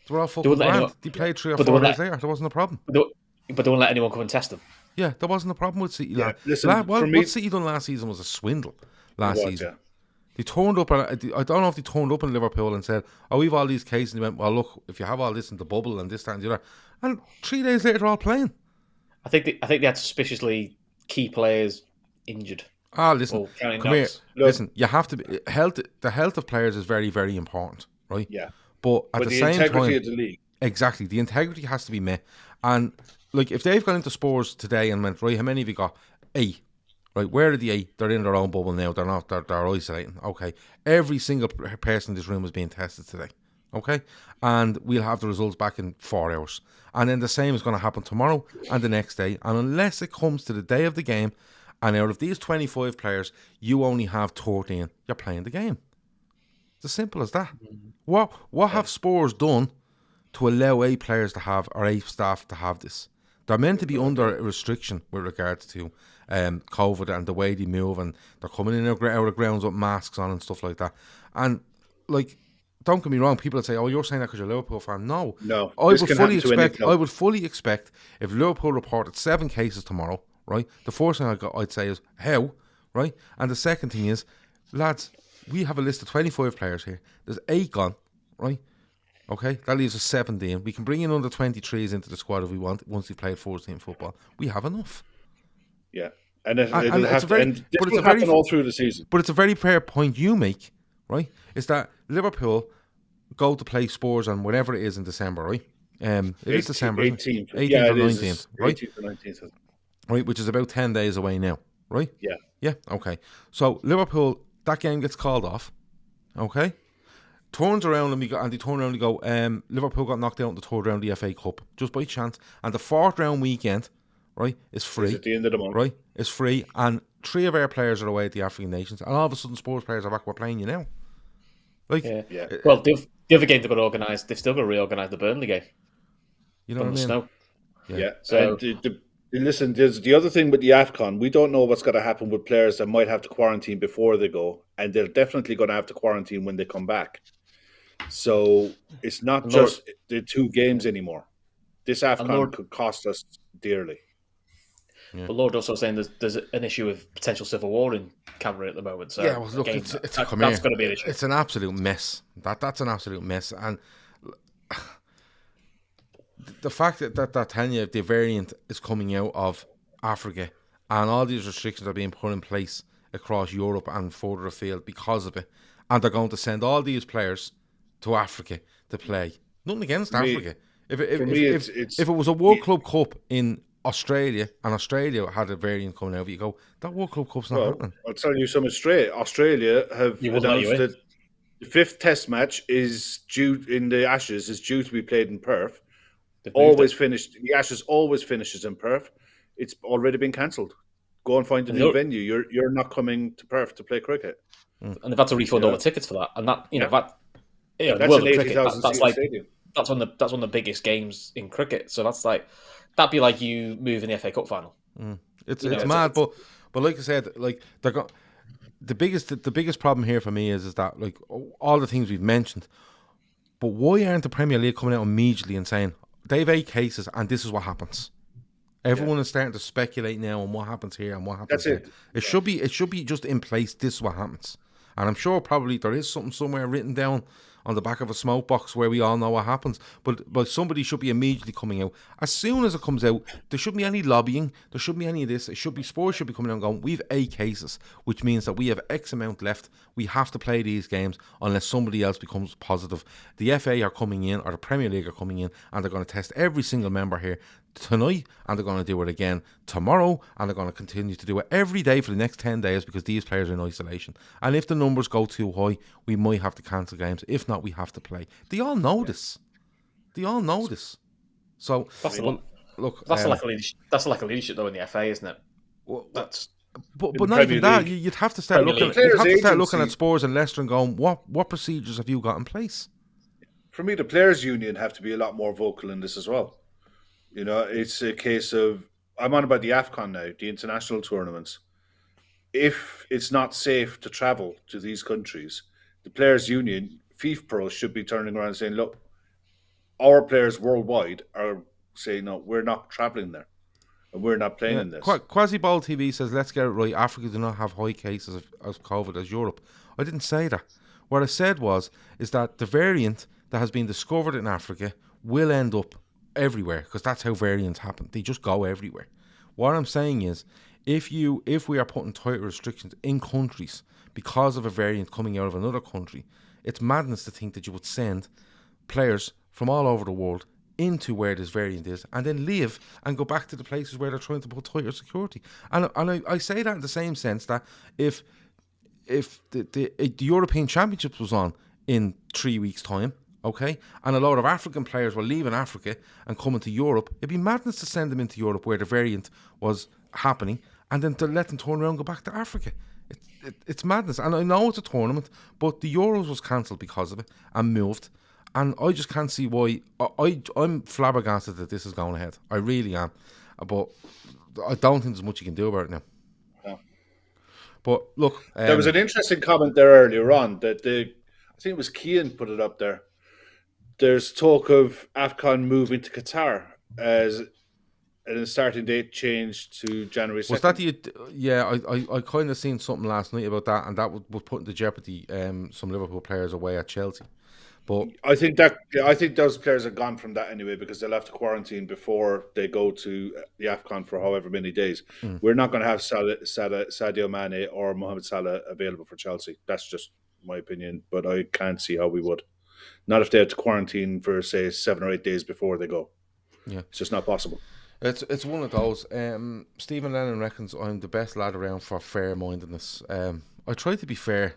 They were all fucking grand. They played 3 or 4 days there. There wasn't a problem. But they won't let anyone come and test them. Yeah, there wasn't a problem with City. Listen, what City done last season was a swindle. Season. Yeah. They turned up, I don't know if they turned up in Liverpool and said, oh, we've all these cases. And they went, well, look, if you have all this in the bubble and this, that, and the other. And 3 days later, they're all playing. I think they had suspiciously key players injured. Listen, come here. Listen, you have to be, the health of players is very, very important, right? Yeah. But at the same time, of the league. Exactly, the integrity has to be met. And like, if they've gone into Spurs today and went, right, how many have you got? 8. Right, where are the 8? They're in their own bubble now. They're not. They're isolating. Okay, every single person in this room is being tested today. Okay, and we'll have the results back in 4 hours. And then the same is going to happen tomorrow and the next day. And unless it comes to the day of the game, and out of these 25 players, you only have 13, you're playing the game. It's as simple as that. What have Spurs done to allow 8 players to have, or 8 staff to have this? They're meant to be under a restriction with regards to COVID and the way they move, and they're coming in out of grounds with masks on and stuff like that. And like, don't get me wrong, people would say, "Oh, you're saying that because you're a Liverpool fan." No. I would fully expect if Liverpool reported 7 cases tomorrow, right? The first thing I'd say is how, right? And the second thing is, lads, we have a list of 25 players here. There's 8 gone, right? Okay, that leaves us 17. We can bring in under 23s into the squad if we want. Once we've played 4-team football, we have enough. Yeah, and it'll And have it's a very, and this but it's will a very, happen all through the season. but it's a very fair point you make, right? Is that Liverpool go to play Spurs on whatever it is in December, right? It is December, 18th. 18th Yeah, or it is. 19th, right? 18th or 19th. Right, which is about 10 days away now, right? Yeah. Yeah, okay. So Liverpool, that game gets called off, okay? Turns around and they turn around and go, Liverpool got knocked out in the third round of the FA Cup, just by chance. And the fourth round weekend, right, is free. It's at the end of the month. Right, it's free. And 3 of our players are away at the African nations. And all of a sudden, Spurs players are back, we're playing you now. Like, Yeah. Well, the other game they've got to organise, they've still got to reorganise the Burnley game you know from what I the mean? snow. Yeah. So- And listen, there's the other thing with the AFCON. We don't know what's going to happen with players that might have to quarantine before they go, and they're definitely going to have to quarantine when they come back. So it's not just the 2 games anymore. This AFCON could cost us dearly. Yeah. But Lord also saying there's an issue with potential civil war in Cameroon at the moment. So Yeah, well, look, again, that's going to be an issue. It's an absolute mess. That's an absolute mess. And the fact that Tanya, the variant is coming out of Africa, and all these restrictions are being put in place across Europe and further afield because of it, and they're going to send all these players to Africa to play. Nothing against Africa. If it was a World Club Cup in Australia and Australia had a variant coming out, you go, that World Club Cup's not happening. I'll tell you something straight. Australia have announced that the 5th Test match is due in the Ashes is due to be played in Perth. The Ashes always finishes in Perth. It's already been cancelled. Go and find a new venue. You're not coming to Perth to play cricket. And they've had to refund all the tickets for that. And that that's an 80,000 stadium. That's one of the biggest games in cricket. So that'd be like you moving the FA Cup final. It's mad, but like I said, like the biggest problem here for me is that like all the things we've mentioned, but why aren't the Premier League coming out immediately and saying they've 8 cases and this is what happens? Everyone is starting to speculate now on what happens here and what happens there. It should be just in place. This is what happens, and I'm sure probably there is something somewhere written down on the back of a smoke box where we all know what happens. But somebody should be immediately coming out. As soon as it comes out, there shouldn't be any lobbying. There shouldn't be any of this. Spurs should be coming out and going, we've 8 cases, which means that we have X amount left. We have to play these games unless somebody else becomes positive. The FA are coming in, or the Premier League are coming in, and they're going to test every single member here tonight, and they're going to do it again tomorrow, and they're going to continue to do it every day for the next 10 days because these players are in isolation. And if the numbers go too high, we might have to cancel games. If not, we have to play. They all know this. They all know this. So That's look, like a leadership though in the FA, isn't it? Well, That's but not even that. You'd have to start looking. You'd have to start looking at Spurs and Leicester and going, what procedures have you got in place? For me, the players' union have to be a lot more vocal in this as well. You know, it's a case of, I'm on about the AFCON now, the international tournaments. If it's not safe to travel to these countries, the players' union, FIFPro, should be turning around and saying, look, our players worldwide are saying, no, we're not travelling there. And we're not playing in this. Quasi-Bowl TV says, let's get it right. Africa do not have high cases of COVID as Europe. I didn't say that. What I said is that the variant that has been discovered in Africa will end up everywhere because that's how variants happen. They just go everywhere. What I'm saying is, if we are putting tighter restrictions in countries because of a variant coming out of another country, it's madness to think that you would send players from all over the world into where this variant is and then leave and go back to the places where they're trying to put tighter security. And I say that in the same sense that if the European Championships was on in 3 weeks' time, okay, and a lot of African players were leaving Africa and coming to Europe, it'd be madness to send them into Europe where the variant was happening and then to let them turn around and go back to Africa. It's madness. And I know it's a tournament, but the Euros was cancelled because of it and moved. And I just can't see why. I'm flabbergasted that this is going ahead. I really am. But I don't think there's much you can do about it now. No. But look, there was an interesting comment there earlier on that I think it was Keane put it up there. There's talk of AFCON moving to Qatar as a starting date changed to January 2nd. Was that yeah, I kind of seen something last night about that, and that would put into jeopardy some Liverpool players away at Chelsea. But I think those players are gone from that anyway because they'll have to quarantine before they go to the AFCON for however many days. We're not going to have Sadio Mane or Mohamed Salah available for Chelsea. That's just my opinion, but I can't see how we would. Not if they had to quarantine for, say, 7 or 8 days before they go. yeah, It's just not possible. it's one of those. Stephen Lennon reckons I'm the best lad around for fair-mindedness. I try to be fair,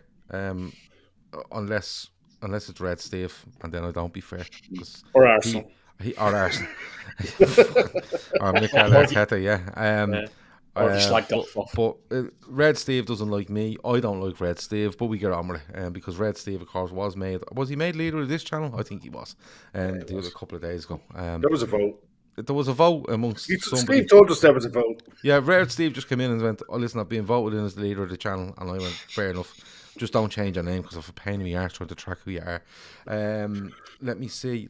unless it's Red Steve, and then I don't be fair. Or Arsenal. Or Arsenal. Or Mikel Arteta, yeah. Or if you slagged off. But Red Steve doesn't like me. I don't like Red Steve, but we get on with it. Because Red Steve, of course, was he made leader of this channel? I think he was. And it was a couple of days ago. There was a vote. There was a vote amongst somebody. Steve told us there was a vote. Yeah, Red Steve just came in and went, "Oh, listen, I've been voted in as the leader of the channel," and I went, "Fair enough. Just don't change your name because of a pain in the arse trying to track who you are." Let me see.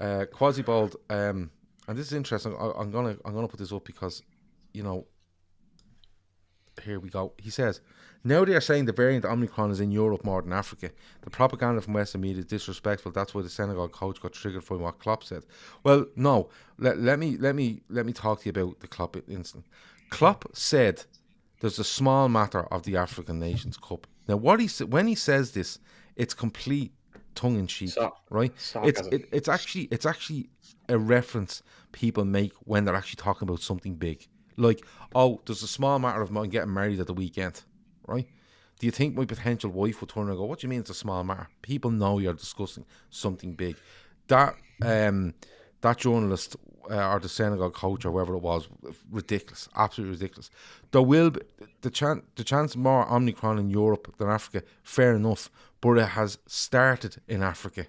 Quasibold, and this is interesting. I'm gonna put this up because, you know, here we go. He says, now they are saying the variant Omicron is in Europe more than Africa. The propaganda from Western media is disrespectful. That's why the Senegal coach got triggered from what Klopp said. Well, no. Let me talk to you about the Klopp incident. Klopp said there's a small matter of the African Nations Cup. Now, when he says this, it's complete tongue in cheek, right? It's actually a reference people make when they're actually talking about something big. Like, oh, there's a small matter of mine getting married at the weekend, right? Do you think my potential wife would turn and go, what do you mean it's a small matter? People know you're discussing something big. That journalist or the Senegal coach or whoever it was, ridiculous, absolutely ridiculous. There will be the chance more Omicron in Europe than Africa, fair enough, but it has started in Africa.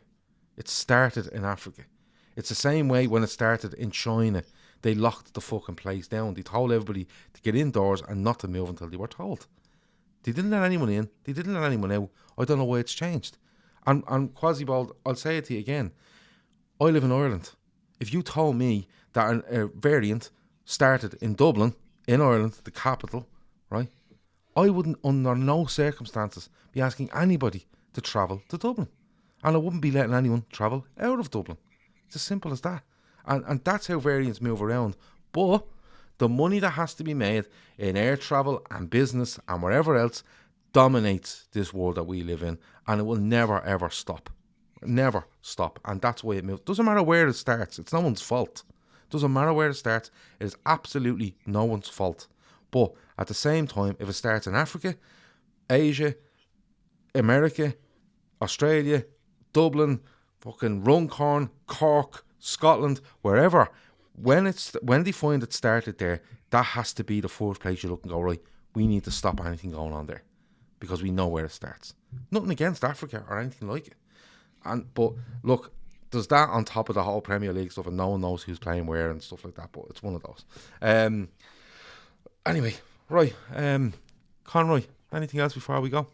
It started in Africa. It's the same way when it started in China. They locked the fucking place down. They told everybody to get indoors and not to move until they were told. They didn't let anyone in. They didn't let anyone out. I don't know why it's changed. And Quasibold, I'll say it to you again. I live in Ireland. If you told me that a variant started in Dublin, in Ireland, the capital, right, I wouldn't, under no circumstances, be asking anybody to travel to Dublin. And I wouldn't be letting anyone travel out of Dublin. It's as simple as that. And that's how variants move around. But the money that has to be made in air travel and business and wherever else dominates this world that we live in. And it will never, ever stop. Never stop. And that's why it moves. Doesn't matter where it starts. It's no one's fault. Doesn't matter where it starts. It is absolutely no one's fault. But at the same time, if it starts in Africa, Asia, America, Australia, Dublin, fucking Runcorn, Cork, Scotland, wherever, when they find it started there, that has to be the first place you look and go, right, we need to stop anything going on there because we know where it starts. Nothing against Africa or anything like it. But look, there's that on top of the whole Premier League stuff, and no one knows who's playing where and stuff like that. But it's one of those. Anyway, right, Conroy, anything else before we go?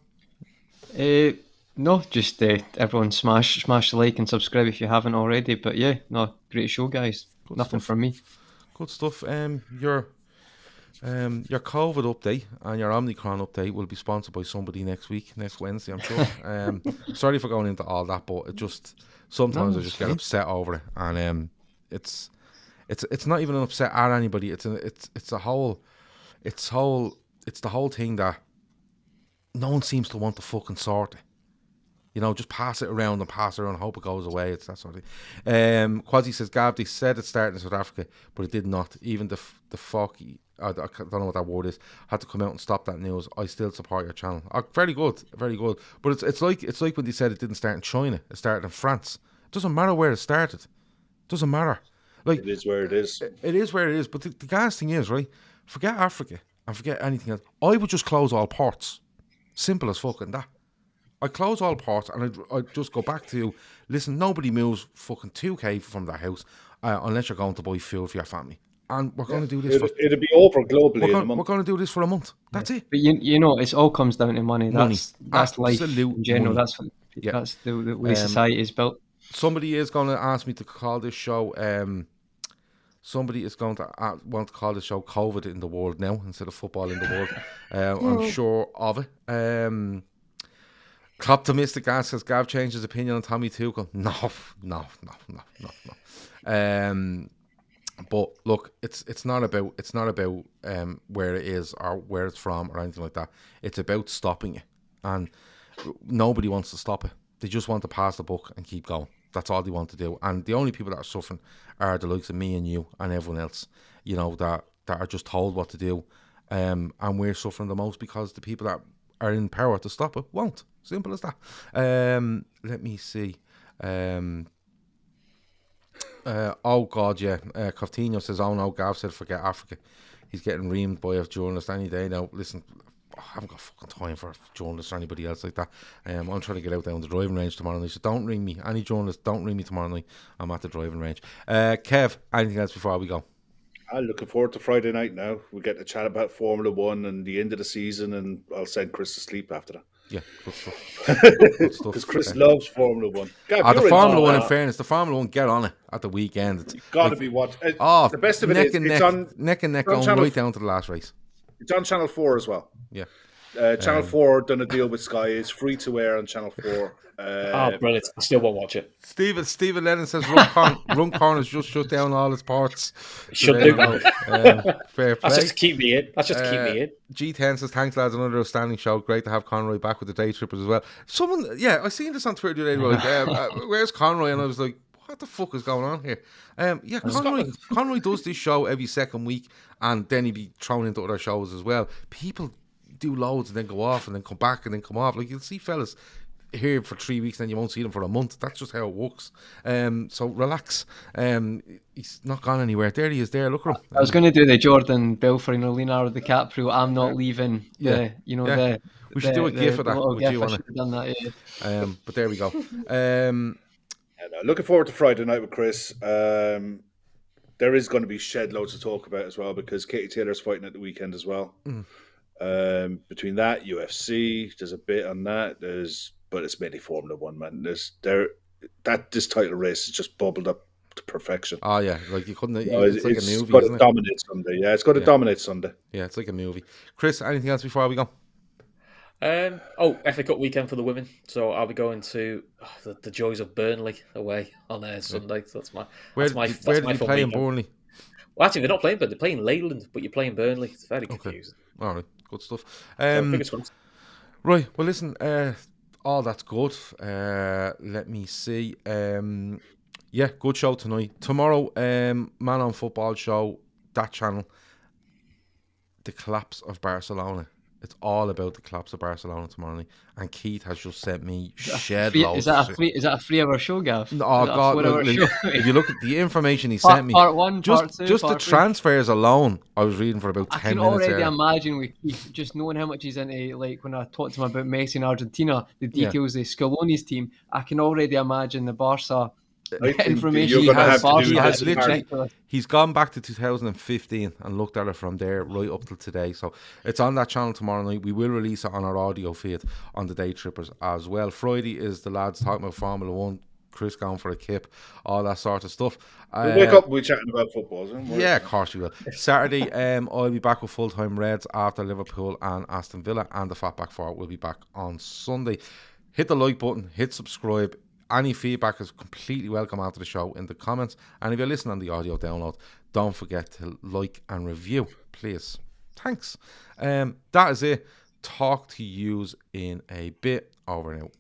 No, just everyone smash the like and subscribe if you haven't already. But yeah, no, great show, guys. Good Nothing stuff. From me. Good stuff. Your COVID update and your Omicron update will be sponsored by somebody next Wednesday, I'm sure. Sorry for going into all that, but it just sometimes I just get upset over it, and it's not even an upset at anybody. It's the whole thing that no one seems to want to fucking sort it. You know, just pass it around, hope it goes away. It's that sort of thing. Quasi says, Gav, they said it started in South Africa, but it did not. Even the fucky, I don't know what that word is, had to come out and stop that news. I still support your channel. Very good, very good. But it's like when they said it didn't start in China, it started in France. It doesn't matter where it started. It doesn't matter. Like, it is where it is. It is where it is. But the gas thing is, right, forget Africa and forget anything else. I would just close all ports. Simple as fucking that. I close all ports and I just go back to, listen, nobody moves fucking 2k from their house unless you're going to buy food for your family. And we're going to do this it'll be over globally in a month. We're going to do this for a month. That's it. But you know, it all comes down to money. That's life in general. Money. That's the way society is built. Somebody is going to ask me to call this show, somebody is going to want to call this show COVID in the world now instead of football in the world. I'm sure of it. Optimistic Gas says Gav changed his opinion on Tommy Tuchel. No. But look, it's not about where it is or where it's from or anything like that. It's about stopping it, and nobody wants to stop it. They just want to pass the buck and keep going. That's all they want to do. And the only people that are suffering are the likes of me and you and everyone else. You know, that are just told what to do, and we're suffering the most because the people that are in power to stop it won't. Simple as that. Let me see. Oh God, yeah. Coutinho says, "Oh no." Gav said, "Forget Africa." He's getting reamed by a journalist any day now. Listen, I haven't got fucking time for journalists or anybody else like that. I'm trying to get out down the driving range tomorrow night, so don't ring me. Any journalist, don't ring me tomorrow night. I'm at the driving range. Kev, anything else before we go? I'm looking forward to Friday night now. We get to chat about Formula 1 and the end of the season, and I'll send Chris to sleep after that. Yeah, good stuff. Because Chris loves Formula 1. Gav, the Formula 1, in fairness, the Formula 1, get on it at the weekend. You've got to be watching. The best of it is it's on neck and neck going right down to the last race. It's on Channel 4 as well. Yeah. Channel 4 done a deal with Sky. It's free to air on Channel 4. Brilliant. I still won't watch it. Stephen Lennon says Run Corner's just shut down all its ports. Should do. Fair play. That's just to keep me in. G10 says, "Thanks lads, another outstanding show. Great to have Conroy back with the Daytrippers as well." I seen this on Twitter today. Like, where's Conroy? And I was like, what the fuck is going on here? Conroy does this show every second week, and then he'd be thrown into other shows as well. People do loads and then go off and then come back and then come off. Like, you'll see fellas here for 3 weeks and then you won't see them for a month. That's just how it works. So relax. He's not gone anywhere. There he is there. Look at him. I was going to do the Jordan Belfort, Leonardo DiCaprio. I'm not leaving. We should do a gif of that. Would you want to? Done that, yeah. But there we go. Looking forward to Friday night with Chris. There is going to be shed loads to talk about as well, because Katie Taylor's fighting at the weekend as well. Between that, UFC, there's a bit on that. But it's mainly Formula 1, man. This title race is just bubbled up to perfection. Oh yeah, like you couldn't. It's like a movie. It's got to dominate Sunday. Yeah, it's got to dominate Sunday. Yeah, it's like a movie. Chris, anything else before we go? FA Cup weekend for the women. So I'll be going to the joys of Burnley away on Sunday. So where did you play in Burnley? Well, actually, they're not playing, but they're playing Leyland, but you're playing Burnley. It's very confusing. All right, good stuff. Right, well, listen. All that's good. Let me see. Good show tonight. Tomorrow, Man on Football show, that channel. The collapse of Barcelona. It's all about the collapse of Barcelona tomorrow night. And Keith has just sent me shed loads. Is that a 3-hour show, Gav? Oh God! If you look at the information he sent me, part 1, part 2, just part the 3. transfers alone, I was reading for about 10 minutes. I can already imagine with Keith, just knowing how much he's into. Like when I talked to him about Messi in Argentina, the details of Scaloni's team, I can already imagine the Barca. Information he's gone back to 2015 and looked at it from there right up till today. So it's on that channel tomorrow night. We will release it on our audio feed on the Daytrippers as well. Friday is the lads talking about Formula 1, Chris going for a kip, all that sort of stuff. We'll wake up and we're chatting about football, isn't it? Yeah, of course we will. Saturday, I'll be back with full-time Reds after Liverpool and Aston Villa, and the Fatback 4 will be back on Sunday. Hit the like button, hit subscribe. Any feedback is completely welcome after the show in the comments. And if you're listening on the audio download, don't forget to like and review, please. Thanks. That is it. Talk to yous in a bit. Over and out.